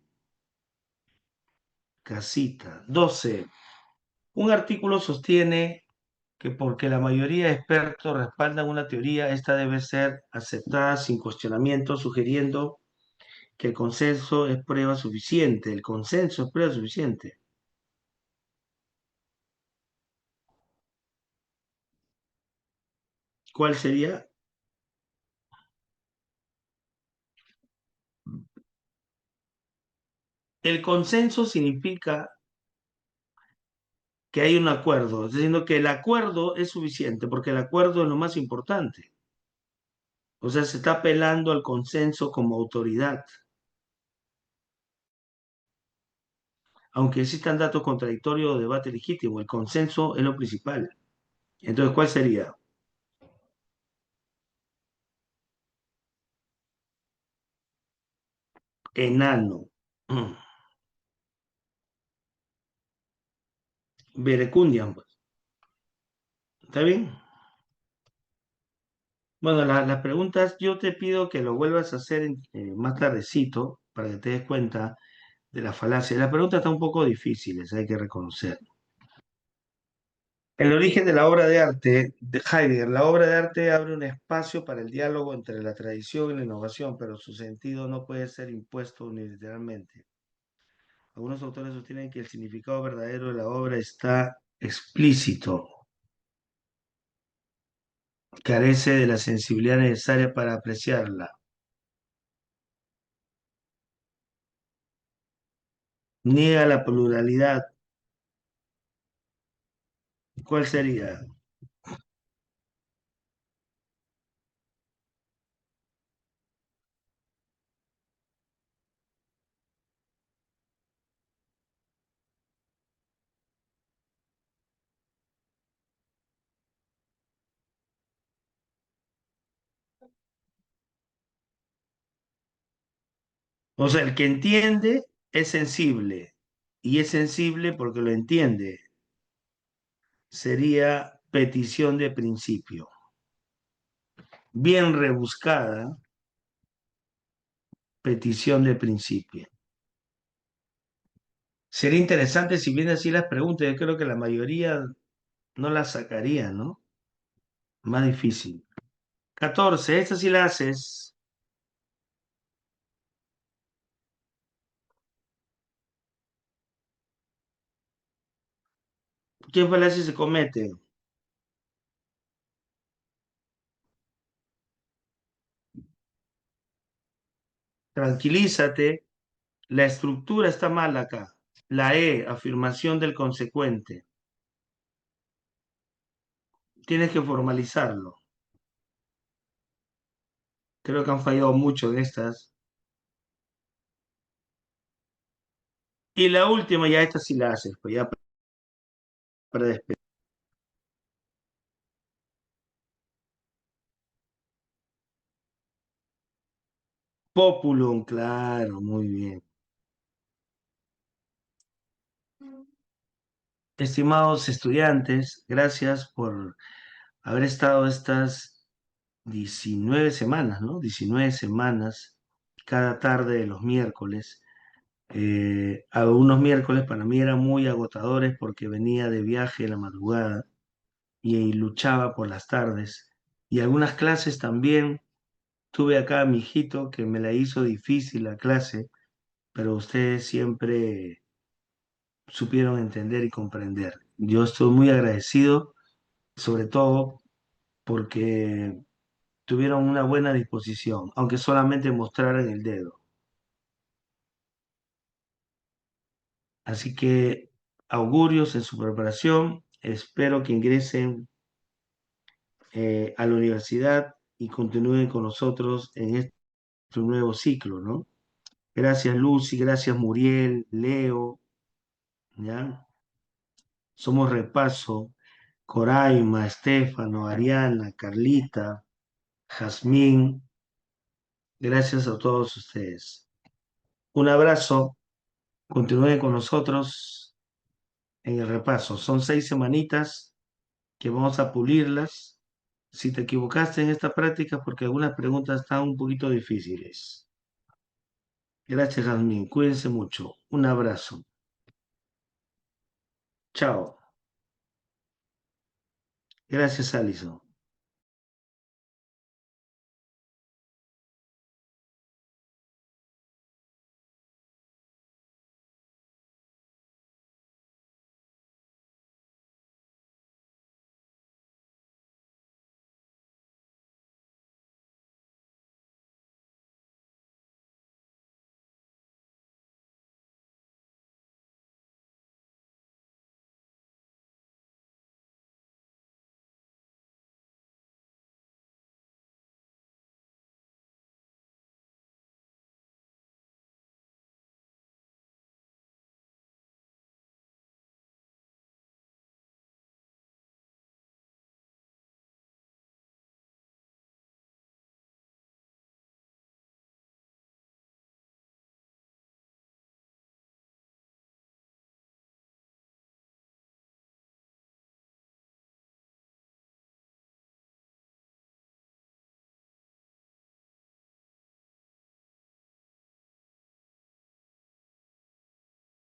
Speaker 1: Casita. 12. Un artículo sostiene que porque la mayoría de expertos respaldan una teoría, esta debe ser aceptada sin cuestionamiento, sugiriendo que el consenso es prueba suficiente. El consenso es prueba suficiente. ¿Cuál sería? El consenso significa que hay un acuerdo, diciendo que el acuerdo es suficiente, porque el acuerdo es lo más importante. O sea, se está apelando al consenso como autoridad. aunque existan datos contradictorios o debate legítimo, el consenso es lo principal. Entonces, ¿cuál sería? Enano. Verecundian, pues. ¿Está bien? Bueno, las preguntas yo te pido que lo vuelvas a hacer más tardecito para que te des cuenta de la falacia. Las preguntas están un poco difíciles, hay que reconocer. El origen de la obra de arte de Heidegger. La obra de arte abre un espacio para el diálogo entre la tradición y la innovación, pero su sentido no puede ser impuesto unilateralmente. Algunos autores sostienen que el significado verdadero de la obra está explícito, carece de la sensibilidad necesaria para apreciarla, niega la pluralidad. ¿Cuál sería? O sea, el que entiende es sensible y es sensible porque lo entiende. Sería petición de principio. Bien rebuscada, petición de principio. Sería interesante si viene así las preguntas. Yo creo que la mayoría no las sacaría, ¿no? Más difícil. 14, esta sí la haces. ¿Qué falacia se comete? Tranquilízate. La estructura está mal acá. La E, afirmación del consecuente. Tienes que formalizarlo. Creo que han fallado mucho en estas. Y la última, ya esta sí la haces, pues ya para despedir. Populum, claro, muy bien. Estimados estudiantes, gracias por haber estado estas 19 semanas, ¿no? 19 semanas cada tarde de los miércoles. Algunos miércoles para mí eran muy agotadores porque venía de viaje en la madrugada y luchaba por las tardes. Y algunas clases también. Tuve acá a mi hijito que me la hizo difícil la clase, pero ustedes siempre supieron entender y comprender. Yo estoy muy agradecido, sobre todo porque tuvieron una buena disposición, aunque solamente mostraran el dedo. Así que augurios en su preparación, espero que ingresen a la universidad y continúen con nosotros en este nuevo ciclo, ¿no? Gracias Lucy, gracias Muriel, Leo, ¿ya? Somos repaso, Coraima, Estefano, Ariana, Carlita, Jazmín, gracias a todos ustedes. Un abrazo, continúen con nosotros en el repaso. Son 6 semanitas que vamos a pulirlas. Si te equivocaste en esta práctica, porque algunas preguntas están un poquito difíciles. Gracias, Jazmín. Cuídense mucho. Un abrazo. Chao. Gracias, Alison.